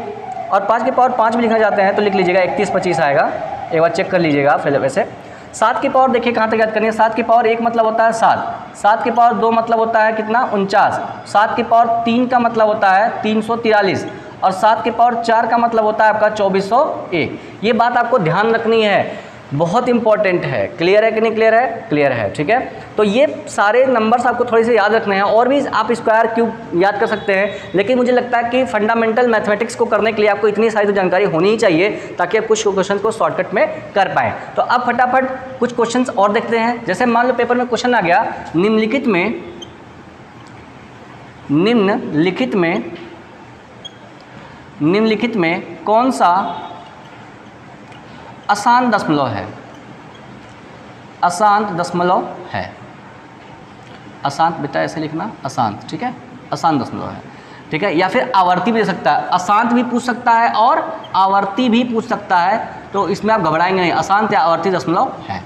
और 5 की पावर 5 भी लिखना चाहते हैं तो लिख लीजिएगा 3125 आएगा, एक बार चेक कर लीजिएगा फिर वैसे। 7 की पावर देखिए कहाँ तक याद करनी है, 7 की पावर 1 मतलब होता है 7, 7 की पावर 2 मतलब होता है कितना 49, 7 की पावर 3 का मतलब होता है 343, और 7 की पावर 4 का मतलब होता है आपका 2401। ये बात आपको ध्यान रखनी है, बहुत इंपॉर्टेंट है। क्लियर है कि नहीं क्लियर है, क्लियर है, ठीक है। तो ये सारे नंबर्स आपको थोड़े से याद रखने हैं, और भी आप स्क्वायर क्यूब याद कर सकते हैं, लेकिन मुझे लगता है कि फंडामेंटल मैथमेटिक्स को करने के लिए आपको इतनी सारी तो जानकारी होनी ही चाहिए ताकि आप कुछ क्वेश्चन को शॉर्टकट में कर पाएँ। तो अब फटाफट कुछ क्वेश्चन और देखते हैं। जैसे मान लो पेपर में क्वेश्चन आ गया, निम्नलिखित में कौन सा अशांत दशमलव है, अशांत दशमलव है, अशांत बेटा ऐसे लिखना अशांत, ठीक है, अशांत दशमलव है, ठीक है। या फिर आवर्ती भी दे सकता है, अशांत भी पूछ सकता है और आवर्ती भी पूछ सकता है, तो इसमें आप घबराएंगे नहीं, अशांत या आवर्ती दशमलव है,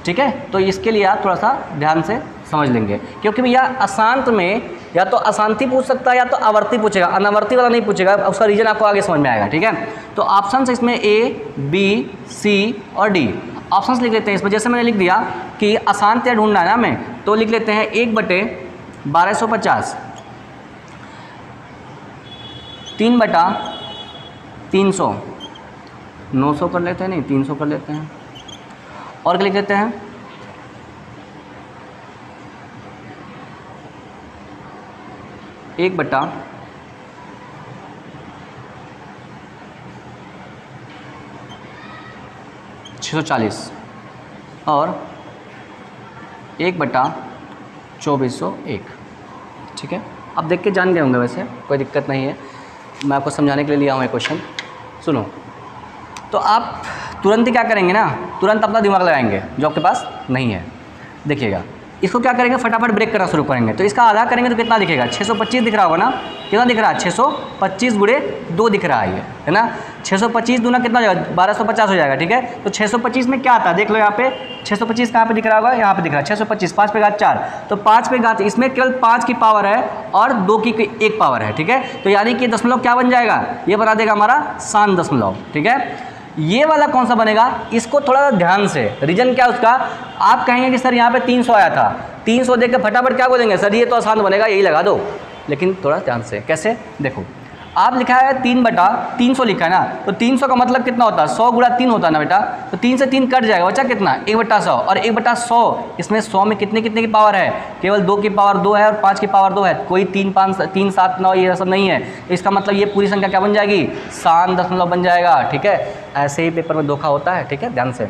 ठीक है। तो इसके लिए आप थोड़ा सा ध्यान से समझ लेंगे, क्योंकि भैया अशांत में या तो अशांति पूछ सकता है या तो आवर्ती पूछेगा, अनावर्ती वाला नहीं पूछेगा, उसका रीजन आपको आगे समझ में आएगा, ठीक है। तो ऑप्शन इसमें ए, बी, सी और डी ऑप्शंस लिख लेते हैं इसमें। जैसे मैंने लिख दिया कि अशांत या ढूंढना है ना हमें, तो लिख लेते हैं 1/1250, 3/300, 900 कर लेते हैं, नहीं 300 कर लेते हैं, और क्या लिख लेते हैं 1/640 और 1/2401, ठीक है। अब देख के जान गए होंगे, वैसे कोई दिक्कत नहीं है, मैं आपको समझाने के लिए लिया हूँ ये क्वेश्चन। सुनो, तो आप तुरंत ही क्या करेंगे ना, तुरंत अपना दिमाग लगाएंगे जो आपके पास नहीं है। देखिएगा, इसको क्या करेंगे, फटाफट ब्रेक करना शुरू करेंगे। तो इसका आधा करेंगे तो कितना दिखेगा, 625 दिख रहा होगा ना, कितना दिख रहा है, 625 गुणे 2 दिख रहा है ना। 625 दूना कितना हो जाएगा, 1250 हो जाएगा, ठीक है। तो 625 में क्या आता है, देख लो यहाँ पे 625 कहाँ पे दिख रहा होगा, यहाँ पे दिख रहा है 625, 5 पे घात 4, तो 5 पे घात, इसमें केवल 5 की पावर है और 2 की 1 पावर है, ठीक है। तो यानी कि दशमलव क्या बन जाएगा, ये बना देगा हमारा शांत दशमलव, ठीक है। ये वाला कौन सा बनेगा, इसको थोड़ा ध्यान से, रीजन क्या उसका, आप कहेंगे कि सर यहाँ पे 300 आया था, 300 देख के फटाफट क्या बोलेंगे, सर ये तो आसान बनेगा, यही लगा दो। लेकिन थोड़ा ध्यान से, कैसे, देखो आप लिखा है 3/300 लिखा है ना, तो 300 का मतलब कितना होता है, 100 गुणा 3 होता है ना बेटा, तो 3 से 3 कट जाएगा, बचा कितना 1/100, और 1/100 इसमें 100 में कितने की पावर है, केवल 2 की पावर 2 है और 5 की पावर 2 है, कोई 3, 5, 3, 7, 9 ये सब नहीं है। तो इसका मतलब ये पूरी संख्या क्या बन जाएगी, शांत दशमलव बन जाएगा, ठीक है। ऐसे ही पेपर में धोखा होता है, ठीक है, ध्यान से।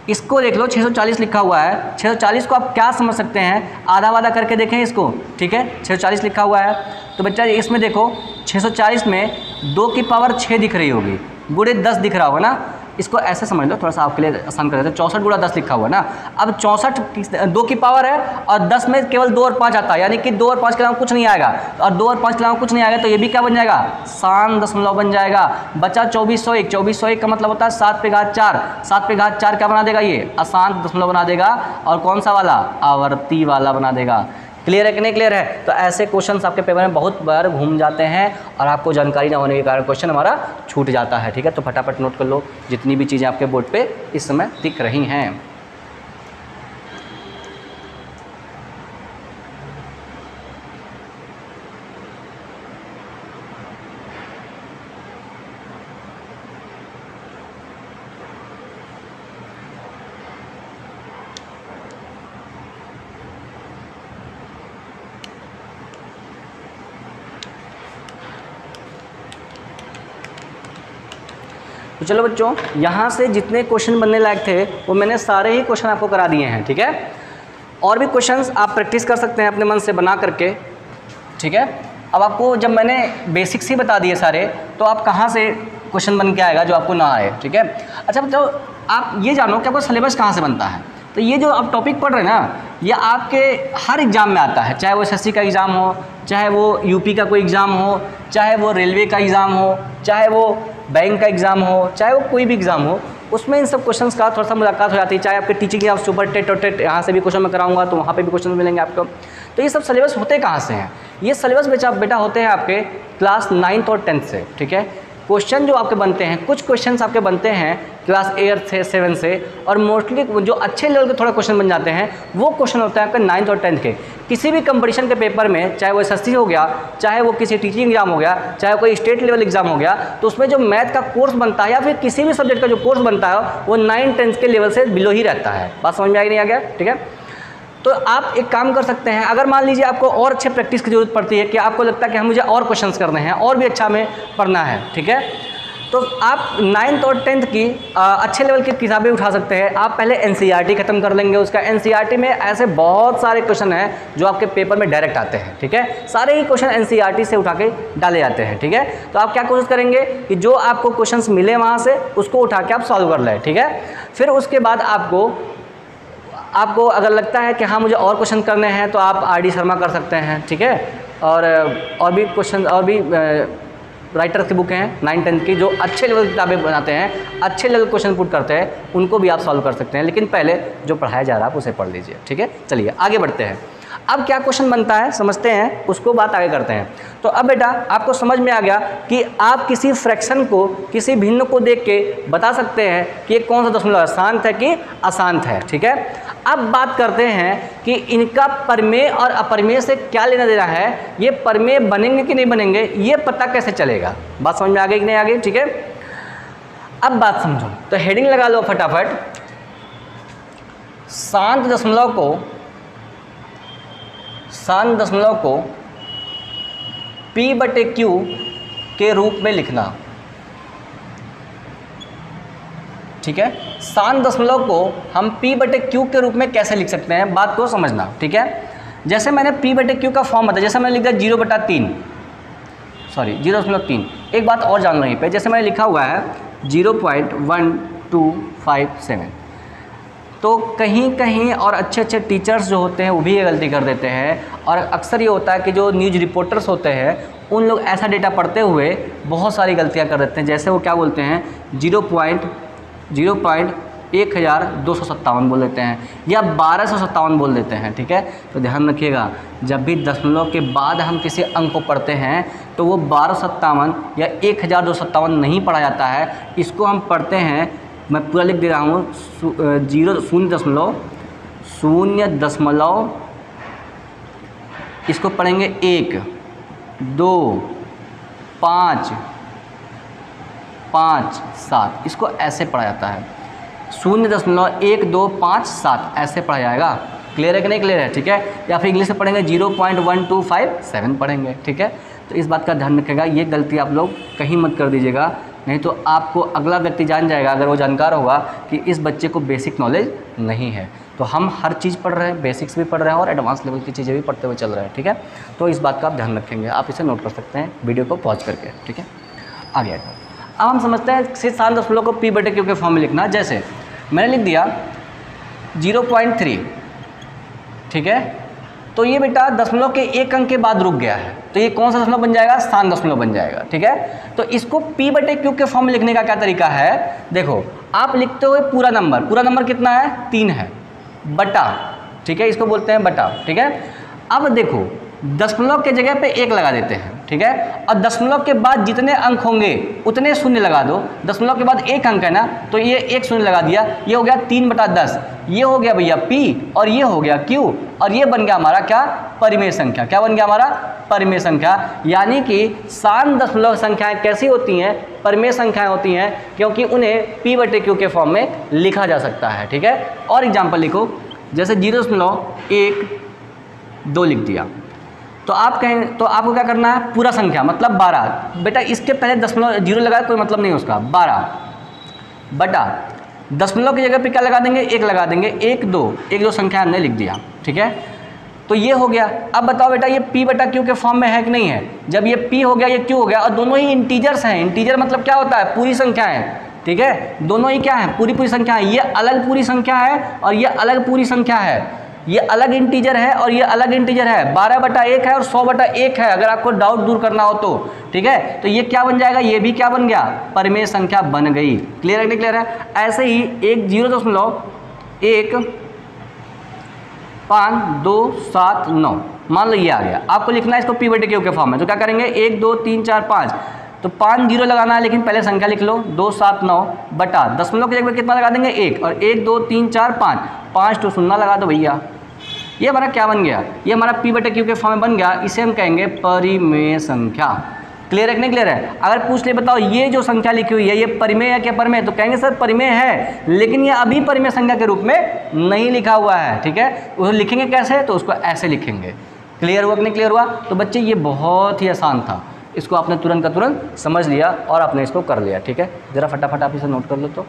इसको देख लो 640 लिखा हुआ है, 640 को आप क्या समझ सकते हैं, आधा वादा करके देखें इसको, ठीक है। 640 लिखा हुआ है, तो बच्चा इसमें देखो 640 में 2 की पावर 6 दिख रही होगी, गुणे 10 दिख रहा होगा ना, इसको ऐसे समझ लो, थोड़ा सा आपके लिए आसान कर देते हैं। 64 गुणा 10 लिखा हुआ है ना, अब 64 2 की पावर है और 10 में केवल 2 और 5 आता है, यानी कि 2 और 5 के अलावा कुछ नहीं आएगा, और 2 और 5 के अलावा कुछ नहीं आएगा, तो ये भी क्या बन जाएगा, शांत दशमलव बन जाएगा। बचा 2401, 2401 का मतलब होता है 7 पे घात 4, 7 पे घात 4 क्या बना देगा, ये अशांत दशमलव बना देगा, और कौन सा वाला, आवर्ती वाला बना देगा। क्लियर है कि नहीं क्लियर है। तो ऐसे क्वेश्चंस आपके पेपर में बहुत बार घूम जाते हैं और आपको जानकारी ना होने के कारण क्वेश्चन हमारा छूट जाता है, ठीक है। तो फटाफट नोट कर लो जितनी भी चीज़ें आपके बोर्ड पे इस समय दिख रही हैं। तो चलो बच्चों, यहाँ से जितने क्वेश्चन बनने लायक थे वो मैंने सारे ही क्वेश्चन आपको करा दिए हैं, ठीक है। और भी क्वेश्चंस आप प्रैक्टिस कर सकते हैं अपने मन से बना करके, ठीक है। अब आपको जब मैंने बेसिक्स ही बता दिए सारे, तो आप कहाँ से क्वेश्चन बन के आएगा जो आपको ना आए, ठीक है। अच्छा बच्चों, आप ये जानो कि आपको सिलेबस कहाँ से बनता है। तो ये जो आप टॉपिक पढ़ रहे हैं ना, ये आपके हर एग्ज़ाम में आता है, चाहे वो एसएससी का एग्ज़ाम हो, चाहे वो यूपी का कोई एग्ज़ाम हो, चाहे वो रेलवे का एग्ज़ाम हो, चाहे वो बैंक का एग्ज़ाम हो, चाहे वो कोई भी एग्ज़ाम हो, उसमें इन सब क्वेश्चंस का थोड़ा सा मुलाकात हो जाती है। चाहे आपके टीचिंग या सुपर टेट और टेट यहाँ से भी क्वेश्चन मैं कराऊंगा तो वहाँ पे भी क्वेश्चन मिलेंगे आपको। तो ये सब सिलेबस होते कहाँ से हैं, ये सिलेबस बेटा होते हैं आपके क्लास 9th और 10th से, ठीक है। क्वेश्चन जो आपके बनते हैं, कुछ क्वेश्चंस आपके बनते हैं क्लास 8 से 7 से, और मोस्टली जो अच्छे लेवल के थोड़ा क्वेश्चन बन जाते हैं वो क्वेश्चन होता है आपके 9th और 10th के। किसी भी कंपटीशन के पेपर में, चाहे वो एसएससी हो गया, चाहे वो किसी टीचिंग एग्जाम हो गया, चाहे कोई स्टेट लेवल एग्जाम हो गया, तो उसमें जो मैथ का कोर्स बनता है या फिर किसी भी सब्जेक्ट का जो कोर्स बनता है वो 9th-10th के लेवल से बिलो ही रहता है। बात समझ में आ गई, नहीं आ गया, ठीक है। तो आप एक काम कर सकते हैं, अगर मान लीजिए आपको और अच्छे प्रैक्टिस की जरूरत पड़ती है कि आपको लगता है कि हम मुझे और क्वेश्चंस करने हैं और भी अच्छा हमें पढ़ना है, ठीक है, तो आप 9th और 10th की अच्छे लेवल की किताबें उठा सकते हैं। आप पहले एनसीईआरटी खत्म कर लेंगे, उसका एनसीईआरटी में ऐसे बहुत सारे क्वेश्चन हैं जो आपके पेपर में डायरेक्ट आते हैं, ठीक है। सारे ही क्वेश्चन एनसीईआरटी से उठा के डाले जाते हैं, ठीक है। तो आप क्या कोशिश करेंगे कि जो आपको क्वेश्चंस मिले वहाँ से उसको उठा के आप सॉल्व कर लें, ठीक है। फिर उसके बाद आपको अगर लगता है कि हाँ मुझे और क्वेश्चन करने हैं तो आप आर.डी. शर्मा कर सकते हैं, ठीक है। और भी क्वेश्चन, और भी राइटर्स की बुकें हैं 9th-10th की जो अच्छे लेवल की किताबें बनाते हैं, अच्छे लेवल क्वेश्चन पुट करते हैं, उनको भी आप सॉल्व कर सकते हैं। लेकिन पहले जो पढ़ाया जा रहा है आप उसे पढ़ लीजिए, ठीक है। चलिए आगे बढ़ते हैं। अब क्या क्वेश्चन बनता है समझते हैं, उसको बात आगे करते हैं। तो अब बेटा आपको समझ में आ गया कि आप किसी फ्रैक्शन को, किसी भिन्न को देख के बता सकते हैं कि ये कौन सा दशमलव है, शांत है कि अशांत है। ठीक है, अब बात करते हैं कि इनका परमेय और अपरमेय से क्या लेना देना है, ये परमेय बनेंगे कि नहीं बनेंगे, ये पता कैसे चलेगा। बात समझ में आ गई कि नहीं आ गई? ठीक है, अब बात समझो, तो हेडिंग लगा लो फटाफट। शांत दशमलव को P/Q के रूप में लिखना। ठीक है, शांत दशमलव को हम P/Q के रूप में कैसे लिख सकते हैं, बात को समझना। ठीक है, जैसे मैंने P/Q का फॉर्म बताया, जैसे मैंने लिख दिया 0/3। एक बात और जान लो यहीं पे, जैसे मैंने लिखा हुआ है 0.1257, तो कहीं कहीं और अच्छे अच्छे टीचर्स जो होते हैं वो भी ये गलती कर देते हैं, और अक्सर ये होता है कि जो न्यूज़ रिपोर्टर्स होते हैं उन लोग ऐसा डेटा पढ़ते हुए बहुत सारी गलतियां कर देते हैं। जैसे वो क्या बोलते हैं 0.1257 बोल देते हैं या 1257 बोल देते हैं। ठीक है, तो ध्यान रखिएगा, जब भी दशमलव के बाद हम किसी अंक को पढ़ते हैं तो वो 1257 या 1257 नहीं पढ़ा जाता है, इसको हम पढ़ते हैं, मैं पूरा लिख दे रहा हूँ, 0.0 इसको पढ़ेंगे 1 2 5 5 7, इसको ऐसे पढ़ा जाता है 0.1257 ऐसे पढ़ा जाएगा। क्लियर है कि नहीं क्लियर है? ठीक है, या फिर इंग्लिश में पढ़ेंगे 0.1257 पढ़ेंगे। ठीक है, तो इस बात का ध्यान रखिएगा, ये गलती आप लोग कहीं मत कर दीजिएगा, नहीं तो आपको अगला व्यक्ति जान जाएगा, अगर वो जानकार होगा कि इस बच्चे को बेसिक नॉलेज नहीं है। तो हम हर चीज़ पढ़ रहे हैं, बेसिक्स भी पढ़ रहे हैं और एडवांस लेवल की चीज़ें भी पढ़ते हुए चल रहे हैं। ठीक है, तो इस बात का आप ध्यान रखेंगे, आप इसे नोट कर सकते हैं वीडियो को पॉज करके। ठीक है, आगे अब हम समझते हैं सिर्फ शांत दशमलव को P/Q के फॉर्म में लिखना। जैसे मैंने लिख दिया 0.3, ठीक है, तो ये बेटा दशमलव के एक अंक के बाद रुक गया है, तो ये कौन सा दशमलव बन जाएगा, शांत दशमलव बन जाएगा। ठीक है, तो इसको P/Q के फॉर्म में लिखने का क्या तरीका है, देखो आप लिखते हुए पूरा नंबर कितना है 3 है, बटा, ठीक है, इसको बोलते हैं बटा। ठीक है, अब देखो दशमलव के जगह पे 1 लगा देते हैं। ठीक है, और दशमलव के बाद जितने अंक होंगे उतने शून्य लगा दो। दशमलव के बाद 1 अंक है ना, तो ये 1 शून्य लगा दिया, ये हो गया 3/10, ये हो गया भैया P और ये हो गया Q, और ये बन गया हमारा क्या, परिमेय संख्या। क्या बन गया हमारा, परिमेय संख्या। यानी कि शांत दशमलव संख्याएं कैसी होती हैं, परिमेय संख्याएं होती हैं, क्योंकि उन्हें P/Q के फॉर्म में लिखा जा सकता है। ठीक है, और एग्जाम्पल लिखो, जैसे 0.12 लिख दिया, तो आप कहें, तो आपको क्या करना है, पूरा संख्या मतलब 12, बेटा इसके पहले दशमलव 0 लगाए कोई मतलब नहीं उसका, 12 बटा दशमलव की जगह पे क्या लगा देंगे, 1 लगा देंगे, 1 2 संख्या हमने लिख दिया। ठीक है, तो ये हो गया। अब बताओ बेटा ये P/Q के फॉर्म में है कि नहीं है, जब ये P हो गया ये Q हो गया, और दोनों ही इंटीजर्स हैं। इंटीजर मतलब क्या होता है, पूरी संख्या है। ठीक है, दोनों ही क्या है, पूरी संख्या है। ये अलग पूरी संख्या है और ये अलग पूरी संख्या है, ये अलग इंटीजर है और ये अलग इंटीजर है, 12/1 है और 100/1 है, अगर आपको डाउट दूर करना हो तो। ठीक है, तो ये क्या बन जाएगा, ये भी क्या बन गया, परिमेय संख्या बन गई। क्लियर है कि नहीं क्लियर है? ऐसे ही 0.1527 मान लो ये आ गया, आपको लिखना है इसको P/Q के फॉर्म में, तो क्या करेंगे 1 2 3 4 5, तो 5 0 लगाना है, लेकिन पहले संख्या लिख लो 279 बटा दशमलव की जगह कितना लगा देंगे 1, और 1 2 3 4 5 तो 0 लगा दो भैया। ये हमारा क्या बन गया, ये हमारा P/Q के फॉर्म में बन गया, इसे हम कहेंगे परिमेय संख्या। क्लियर है कि नहीं क्लियर है? अगर पूछ ले बताओ ये जो संख्या लिखी हुई है ये परिमेय है क्या परिमेय, तो कहेंगे सर परिमेय है, लेकिन ये अभी परिमेय संख्या के रूप में नहीं लिखा हुआ है। ठीक है, उसको लिखेंगे कैसे, तो उसको ऐसे लिखेंगे। क्लियर हुआ कि नहीं क्लियर हुआ? तो बच्चे ये बहुत ही आसान था, इसको आपने तुरंत का तुरंत समझ लिया और आपने इसको कर लिया। ठीक है, ज़रा फटाफट आप इसे नोट कर लो।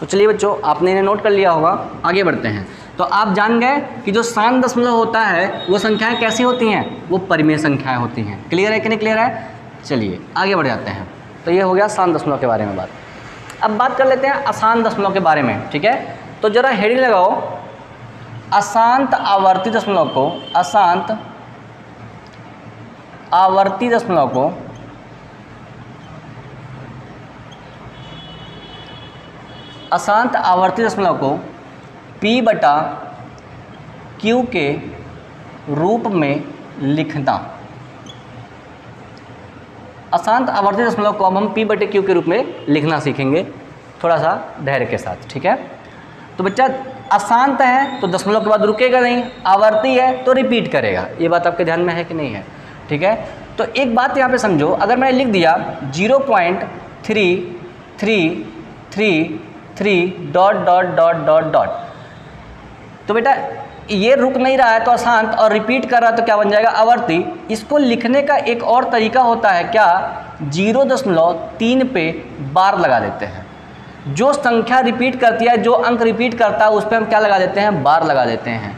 तो चलिए बच्चों, आपने इन्हें नोट कर लिया होगा, आगे बढ़ते हैं। तो आप जान गए कि जो शांत दशमलव होता है वो संख्याएं कैसी होती हैं, वो परिमेय संख्याएं होती हैं। क्लियर है कि नहीं क्लियर है? चलिए आगे बढ़ जाते हैं। तो ये हो गया शांत दशमलव के बारे में बात। अब बात कर लेते हैं अशांत दशमलव के बारे में। ठीक है, तो जरा हेडिंग लगाओ, अशांत आवर्ती दशमलव को, अशांत आवर्ती दशमलव को अशांत आवर्ती दशमलव को P/Q के रूप में लिखना। अशांत आवर्ती दशमलव को अब हम P/Q के रूप में लिखना सीखेंगे, थोड़ा सा धैर्य के साथ, ठीक है। तो बच्चा अशांत है तो दशमलव के बाद रुकेगा नहीं, आवर्ती है तो रिपीट करेगा, ये बात आपके ध्यान में है कि नहीं है, ठीक है। तो एक बात यहाँ पे समझो, अगर मैंने लिख दिया 0.3333 ... तो बेटा ये रुक नहीं रहा है तो अशांत, और रिपीट कर रहा है तो क्या बन जाएगा, आवर्ती। इसको लिखने का एक और तरीका होता है क्या, 0.3 पे बार लगा देते हैं। जो संख्या रिपीट करती है, जो अंक रिपीट करता है, उस पर हम क्या लगा देते हैं, बार लगा देते हैं।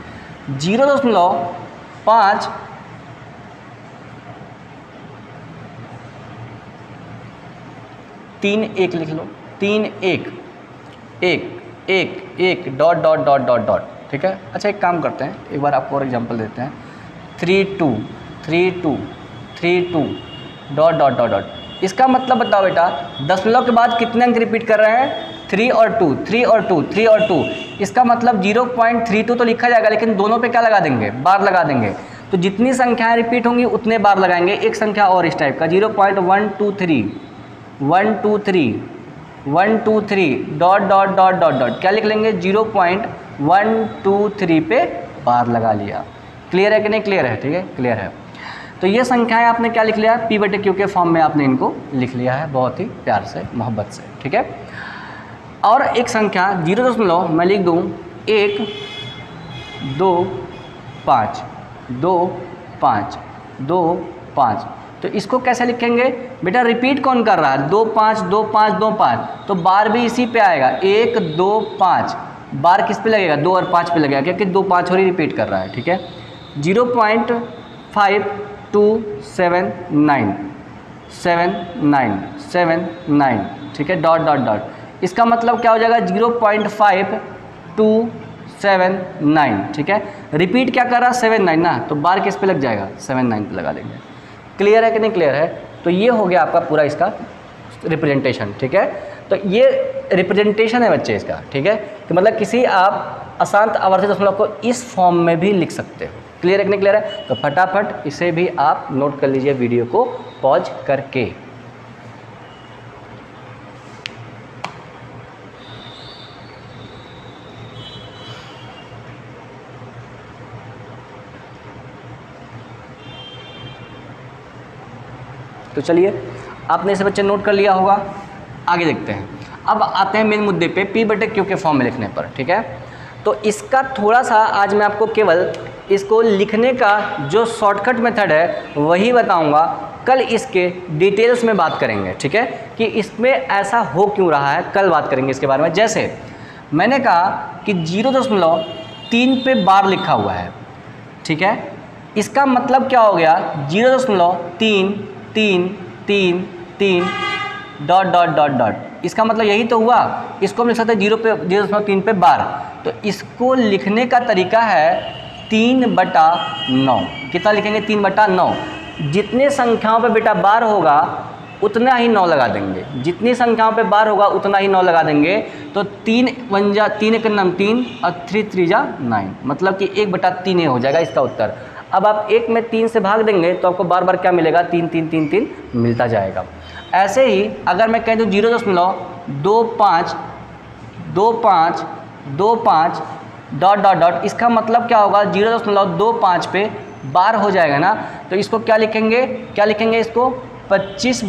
0.5 3 1 लिख लो, 3 1 1 1 1 ... ठीक है। अच्छा एक काम करते हैं, एक बार आपको और एग्जांपल देते हैं, 3 2 3 2 3 2 ... इसका मतलब बताओ बेटा, दशमलव के बाद कितने अंक रिपीट कर रहे हैं, 3 और 2 3 और 2 3 और 2। इसका मतलब 0.32 तो लिखा जाएगा, लेकिन दोनों पे क्या लगा देंगे, बार लगा देंगे। तो जितनी संख्याएं रिपीट होंगी उतने बार लगाएंगे। एक संख्या और इस टाइप का 0.123 123 123 ... क्या लिख लेंगे, 0.123 पे बार लगा लिया। क्लियर है कि नहीं, क्लियर है, ठीक है, क्लियर है। तो ये संख्याएं आपने क्या लिख लिया, P/Q के फॉर्म में आपने इनको लिख लिया है, बहुत ही प्यार से, मोहब्बत से, ठीक है। और एक संख्या 0. मैं लिख दूँ 1 2 5 2 5 2 5। तो इसको कैसे लिखेंगे बेटा, रिपीट कौन कर रहा है, 2 5 2 5 2 5, तो बार भी इसी पे आएगा, 1 2 5। बार किस पे लगेगा, 2 और 5 पे लगेगा, क्योंकि 2 5 और ही रिपीट कर रहा है, ठीक है। 0.5279 7979, ठीक है, ... इसका मतलब क्या हो जाएगा, 0.5279, ठीक है। रिपीट क्या कर रहा है, 79 ना, तो बार किस पे लग जाएगा, 79 पे लगा देंगे। क्लियर है कि नहीं, क्लियर है। तो ये हो गया आपका पूरा इसका रिप्रेजेंटेशन, ठीक है। तो ये रिप्रेजेंटेशन है बच्चे इसका, ठीक है, कि मतलब किसी आप अशांत आवर्ती दशमलव को इस फॉर्म में भी लिख सकते हो। क्लियर है कि नहीं, क्लियर है। तो फटाफट इसे भी आप नोट कर लीजिए वीडियो को पॉज करके। तो चलिए, आपने इसे बच्चे नोट कर लिया होगा, आगे देखते हैं। अब आते हैं मेन मुद्दे पे, P/Q के फॉर्म में लिखने पर, ठीक है। तो इसका थोड़ा सा आज मैं आपको केवल इसको लिखने का जो शॉर्टकट मेथड है वही बताऊंगा, कल इसके डिटेल्स में बात करेंगे, ठीक है, कि इसमें ऐसा हो क्यों रहा है, कल बात करेंगे इसके बारे में। जैसे मैंने कहा कि 0.3 पे बार लिखा हुआ है, ठीक है, इसका मतलब क्या हो गया, 0.3 3 3 3 ... इसका मतलब यही तो हुआ। इसको हम लिख सकते हैं 0.3 पे बार। तो इसको लिखने का तरीका है 3/9। कितना लिखेंगे, 3/9। जितने संख्याओं पे बेटा बार होगा उतना ही 9 लगा देंगे, जितनी संख्याओं पे बार होगा उतना ही 9 लगा देंगे। तो 3 1 3 और 3 3 9, मतलब कि 1/3 हो जाएगा इसका उत्तर। अब आप 1 में 3 से भाग देंगे तो आपको बार बार क्या मिलेगा, 3 3 3 3 मिलता जाएगा। ऐसे ही अगर मैं कह दूँ 0.25 25 25 ... इसका मतलब क्या होगा, 0.25 पे बार हो जाएगा ना, तो इसको क्या लिखेंगे, क्या लिखेंगे इसको, 25/...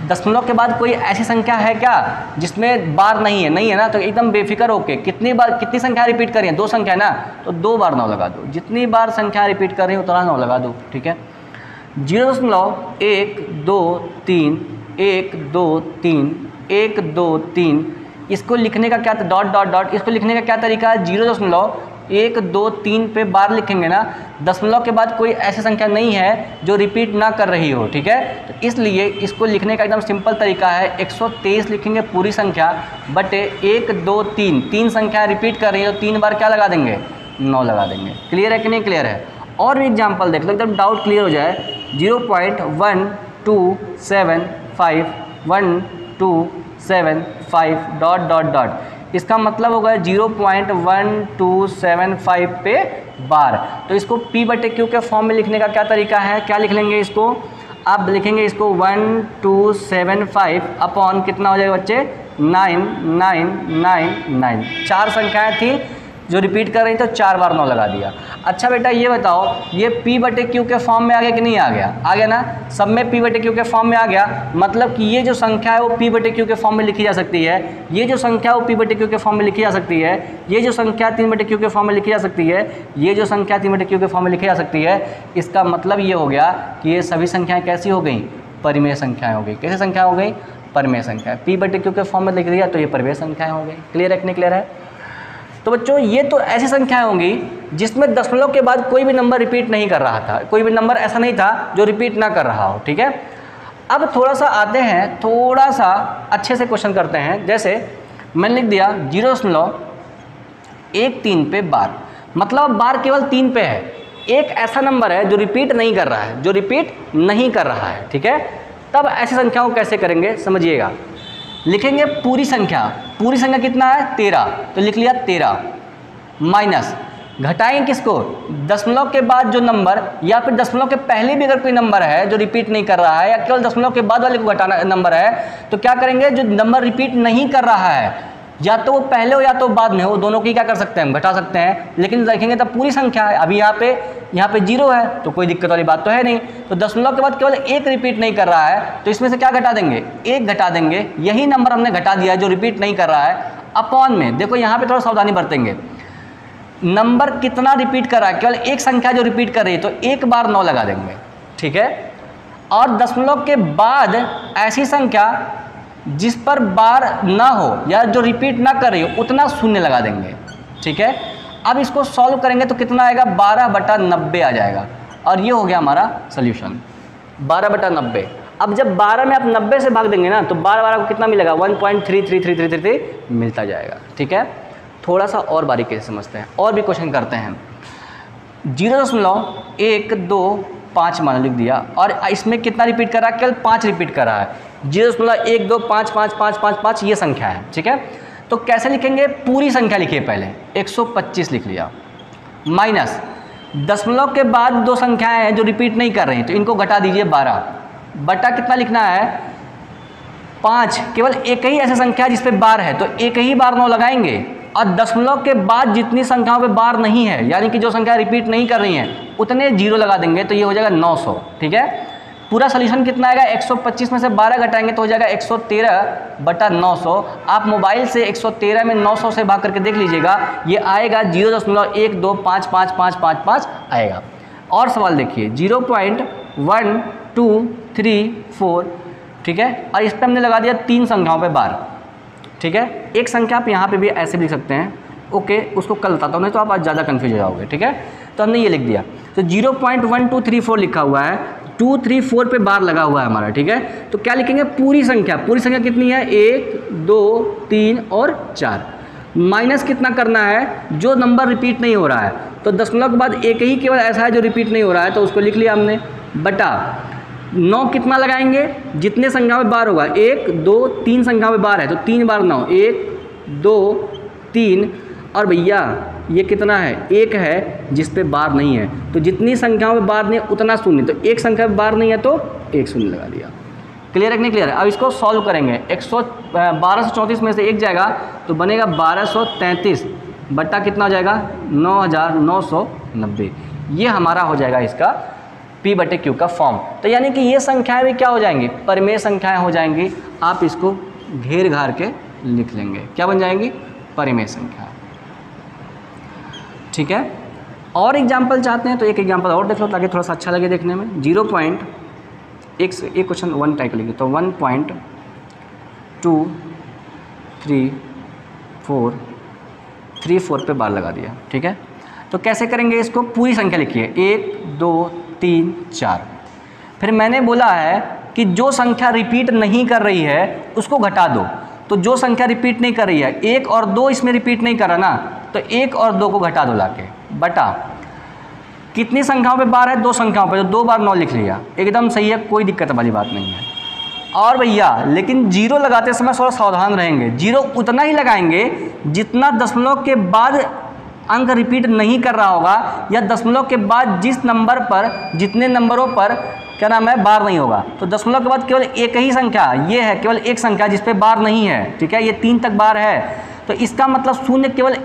दशमलव के बाद कोई ऐसी संख्या है क्या जिसमें बार नहीं है, नहीं है ना, तो एकदम बेफिक्र होके कितनी बार कितनी संख्या रिपीट कर रही है, 2 संख्या है ना, तो 2 बार 9 लगा दो। जितनी बार संख्या रिपीट कर रही है उतना 9 लगा दो, ठीक है। 0.1 2 3 1 2 3 1 2 3, इसको लिखने का क्या, ... इसको लिखने का क्या तरीका है, 1 2 3 पे बार लिखेंगे ना, दशमलव के बाद कोई ऐसी संख्या नहीं है जो रिपीट ना कर रही हो, ठीक है। तो इसलिए इसको लिखने का एकदम सिंपल तरीका है, 123 लिखेंगे पूरी संख्या बटे 1 2 3, 3 संख्या रिपीट कर रही है तो 3 बार क्या लगा देंगे, 9 लगा देंगे। क्लियर है कि नहीं क्लियर है। और भी एग्जाम्पल देख लो एकदम डाउट क्लियर हो जाए। 0.1275 1275 डॉट डॉट डॉट, इसका मतलब होगा 0.1275 पे बार। तो इसको P बटे Q के फॉर्म में लिखने का क्या तरीका है, क्या लिख लेंगे इसको, आप लिखेंगे इसको 1275 अपॉन कितना हो जाएगा बच्चे, 9999। 4 संख्याएं थी जो रिपीट कर रही तो 4 बार 9 लगा दिया। अच्छा बेटा ये बताओ, ये P बटे Q के फॉर्म में आ गया कि नहीं आ गया, आ गया ना, सब में P बटे Q के फॉर्म में आ गया। मतलब कि ये जो संख्या है वो P बटे Q के फॉर्म में लिखी जा सकती है, ये जो संख्या वो P बटे Q के फॉर्म में लिखी जा सकती है, ये जो संख्या 3 बटे Q के फॉर्म में लिखी जा सकती है, ये जो संख्या 3 बटे Q के फॉर्म में लिखी जा सकती है। इसका मतलब ये हो गया कि ये सभी संख्याएँ कैसी हो गई, परिमेय संख्याएँ हो गई। कैसी संख्या हो गई, परिमेय संख्या। P बटे Q के फॉर्म में लिख दिया तो ये परिमेय संख्याएँ हो गई। क्लियर है कि नहीं क्लियर है। तो बच्चों ये तो ऐसी संख्याएं होंगी जिसमें दशमलव के बाद कोई भी नंबर रिपीट नहीं कर रहा था, कोई भी नंबर ऐसा नहीं था जो रिपीट ना कर रहा हो, ठीक है। अब थोड़ा सा आते हैं, थोड़ा सा अच्छे से क्वेश्चन करते हैं। जैसे मैंने लिख दिया 0.13 पे बार, मतलब बार केवल 3 पे है। एक ऐसा नंबर है जो रिपीट नहीं कर रहा है, जो रिपीट नहीं कर रहा है, ठीक है। तब ऐसी संख्याओं को कैसे करेंगे समझिएगा। लिखेंगे पूरी संख्या, पूरी संख्या कितना है 13, तो लिख लिया 13 माइनस, घटाएंगे किसको, दशमलव के बाद जो नंबर या फिर दशमलव के पहले भी अगर कोई नंबर है जो रिपीट नहीं कर रहा है या केवल दशमलव के बाद वाले को घटाना नंबर है, तो क्या करेंगे, जो नंबर रिपीट नहीं कर रहा है या तो वो पहले हो या तो बाद में हो, दोनों की क्या कर सकते हैं, हम घटा सकते हैं। लेकिन देखेंगे तब पूरी संख्या है, अभी यहाँ पे 0 है तो कोई दिक्कत वाली बात तो है नहीं। तो दशमलव के बाद केवल 1 रिपीट नहीं कर रहा है तो इसमें से क्या घटा देंगे, 1 घटा देंगे। यही नंबर हमने घटा दिया है जो रिपीट नहीं कर रहा है, अपॉन में। देखो यहाँ पे थोड़ा सावधानी बरतेंगे, नंबर कितना रिपीट कर रहा है, केवल एक संख्या जो रिपीट कर रही है तो 1 बार 9 लगा देंगे, ठीक है। और दशमलव के बाद ऐसी संख्या जिस पर बार ना हो या जो रिपीट ना कर रही हो उतना 0 लगा देंगे, ठीक है। अब इसको सॉल्व करेंगे तो कितना आएगा, 12/90 आ जाएगा। और ये हो गया हमारा सोल्यूशन 12/90। अब जब 12 में आप 90 से भाग देंगे ना तो 12 को कितना मिलेगा, 1.333333 मिलता जाएगा, ठीक है। थोड़ा सा और बारीकी से समझते हैं, और भी क्वेश्चन करते हैं। 0.12 मान लिख दिया और इसमें कितना रिपीट कर रहा है, केवल 5 रिपीट कर रहा है। 0.125555 ये संख्या है, ठीक है। तो कैसे लिखेंगे, पूरी संख्या लिखिए पहले, 125 लिख लिया, माइनस दशमलव के बाद 2 संख्याएं हैं जो रिपीट नहीं कर रही हैं तो इनको घटा दीजिए 12 बटा कितना लिखना है 5। केवल एक ही ऐसी संख्या जिस पे बार है तो एक ही बार 9 लगाएंगे। और दशमलव के बाद जितनी संख्याओं पे बार नहीं है यानी कि जो संख्या रिपीट नहीं कर रही हैं उतने 0 लगा देंगे तो ये हो जाएगा 900, ठीक है। पूरा सोल्यूशन कितना आएगा, 125 में से 12 घटाएंगे तो हो जाएगा 113/900। आप मोबाइल से 113 में 900 से भाग करके देख लीजिएगा, ये आएगा 0.125555 आएगा। और सवाल देखिए 0.1234, ठीक है। और इस पर हमने लगा दिया 3 संख्याओं पे बार, ठीक है। एक संख्या आप यहाँ पे भी ऐसे भी लिख सकते हैं, ओके। उसको कल बताता हूँ नहीं तो आप आज ज़्यादा कन्फ्यूज हो जाओगे, ठीक है। तो हमने ये लिख दिया, तो 0.1234 लिखा हुआ है, 234 पे बार लगा हुआ है हमारा, ठीक है। तो क्या लिखेंगे, पूरी संख्या, पूरी संख्या कितनी है 1 2 3 और 4, माइनस कितना करना है, जो नंबर रिपीट नहीं हो रहा है। तो दशमलव के बाद एक ही केवल ऐसा है जो रिपीट नहीं हो रहा है तो उसको लिख लिया हमने, बटा 9 कितना लगाएंगे, जितने संख्या में बार होगा, 1 2 3 संख्या में बार है तो 3 बार 9, 1 2 3। और भैया ये कितना है, 1 है जिस पे बार नहीं है तो जितनी संख्याओं में बार नहीं है उतना 0, तो एक संख्या में बार नहीं है तो 1 0 लगा दिया। क्लियर है कि नहीं क्लियर है। अब इसको सॉल्व करेंगे, 1234 में से 1 जाएगा तो बनेगा 1233 बट्टा कितना हो जाएगा 9990। ये हमारा हो जाएगा इसका P बटे Q का फॉर्म। तो यानी कि ये संख्याएं भी क्या हो जाएंगी, परिमेय संख्याएं हो जाएंगी। आप इसको घेर घार के लिख लेंगे, क्या बन जाएंगी, परिमेय संख्या, ठीक है। और एग्जाम्पल चाहते हैं तो एक एग्जाम्पल और देख लो ताकि थोड़ा सा अच्छा लगे देखने में। एक क्वेश्चन 1 टाइप लिखिए तो 1.2344 पे बार लगा दिया, ठीक है। तो कैसे करेंगे इसको, पूरी संख्या लिखिए 1 2 3 4। फिर मैंने बोला है कि जो संख्या रिपीट नहीं कर रही है उसको घटा दो। तो जो संख्या रिपीट नहीं कर रही है, 1 और 2 इसमें रिपीट नहीं कर रहा ना, तो 1 और 2 को घटा दो लाके, बटा कितनी संख्याओं पे बार है, 2 संख्याओं पे, तो 2 बार 9 लिख लिया, एकदम सही है, कोई दिक्कत वाली बात नहीं है। और भैया लेकिन जीरो लगाते समय थोड़ा सावधान रहेंगे, जीरो उतना ही लगाएंगे जितना दशमलव के बाद अंक रिपीट नहीं कर रहा होगा, या दशमलव के बाद जिस नंबर पर, जितने नंबरों पर क्या नाम है, बार नहीं होगा। तो दशमलव के बाद केवल एक ही संख्या, ये है केवल एक संख्या जिस पे बार नहीं है, ठीक है, ये 3 तक बार है, तो इसका मतलब शून्य केवल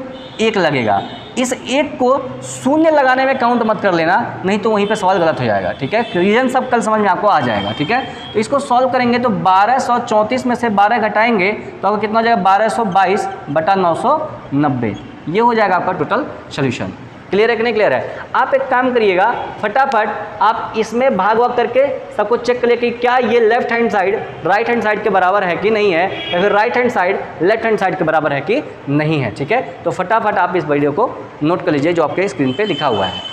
1 लगेगा। इस 1 को शून्य लगाने में काउंट मत कर लेना, नहीं तो वहीं पे सवाल गलत हो जाएगा, ठीक है। रीजन सब कल समझ में आपको आ जाएगा, ठीक है। तो इसको सॉल्व करेंगे तो 1234 में से 12 घटाएंगे तो आपको कितना हो जाएगा, 1222 बटा 990, ये हो जाएगा आपका टोटल सोल्यूशन। क्लियर है कि नहीं क्लियर है? आप एक काम करिएगा, फटाफट आप इसमें भाग भाग करके सबको चेक करिए कि क्या ये left hand side right hand side के बराबर है कि नहीं है, या फिर right hand side left hand side के बराबर है कि नहीं है, ठीक है। तो फटाफट आप इस वीडियो को नोट कर लीजिए जो आपके स्क्रीन पे लिखा हुआ है।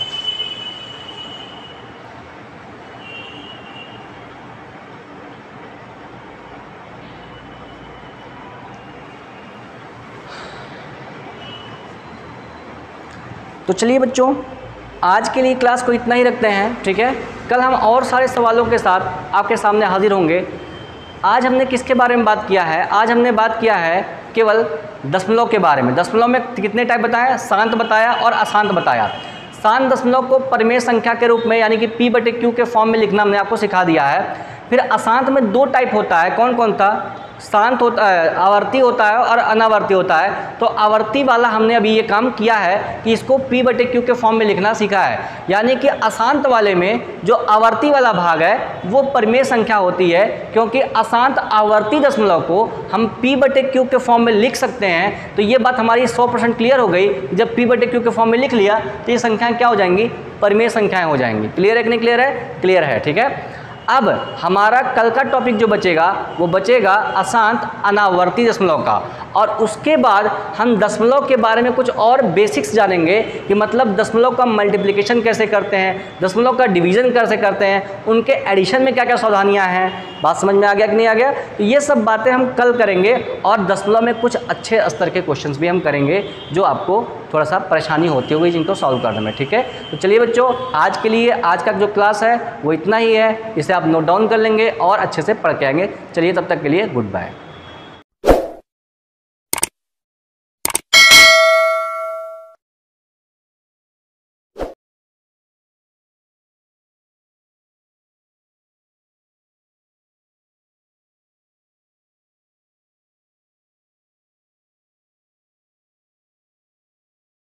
तो चलिए बच्चों, आज के लिए क्लास को इतना ही रखते हैं, ठीक है। कल हम और सारे सवालों के साथ आपके सामने हाजिर होंगे। आज हमने किसके बारे में बात किया है, आज हमने बात किया है केवल दशमलव के बारे में। दशमलव में कितने टाइप बताया, शांत बताया और अशांत बताया। शांत दशमलव को परिमेय संख्या के रूप में यानी कि P/Q के फॉर्म में लिखना हमने आपको सिखा दिया है। फिर अशांत में 2 टाइप होता है, कौन कौन था, शांत होता है, आवर्ती होता है और अनावर्ती होता है। तो आवर्ती वाला हमने अभी ये काम किया है कि इसको P/Q के फॉर्म में लिखना सीखा है, यानी कि अशांत वाले में जो आवर्ती वाला भाग है वो परिमेय संख्या होती है, क्योंकि अशांत आवर्ती दशमलव को हम P/Q के फॉर्म में लिख सकते हैं। तो ये बात हमारी 100% क्लियर हो गई। जब P/Q के फॉर्म में लिख लिया तो ये संख्याएँ क्या हो जाएंगी, परिमेय संख्याएँ हो जाएंगी। क्लियर है कि नहीं क्लियर है? क्लियर है, ठीक है। अब हमारा कल का टॉपिक जो बचेगा वो बचेगा अशांत अनावर्ती दशमलव का, और उसके बाद हम दशमलव के बारे में कुछ और बेसिक्स जानेंगे कि मतलब दशमलव का मल्टीप्लिकेशन कैसे करते हैं, दशमलव का डिवीज़न कैसे करते हैं, उनके एडिशन में क्या क्या सावधानियां हैं। बात समझ में आ गया कि नहीं आ गया? तो ये सब बातें हम कल करेंगे, और दशमलव में कुछ अच्छे स्तर के क्वेश्चंस भी हम करेंगे जो आपको थोड़ा सा परेशानी होती होगी जिनको सॉल्व करने में, ठीक है। तो चलिए बच्चों, आज के लिए आज का जो क्लास है वो इतना ही है, इसे आप नोट डाउन कर लेंगे और अच्छे से पढ़ के आएंगे। चलिए तब तक के लिए गुड बाय।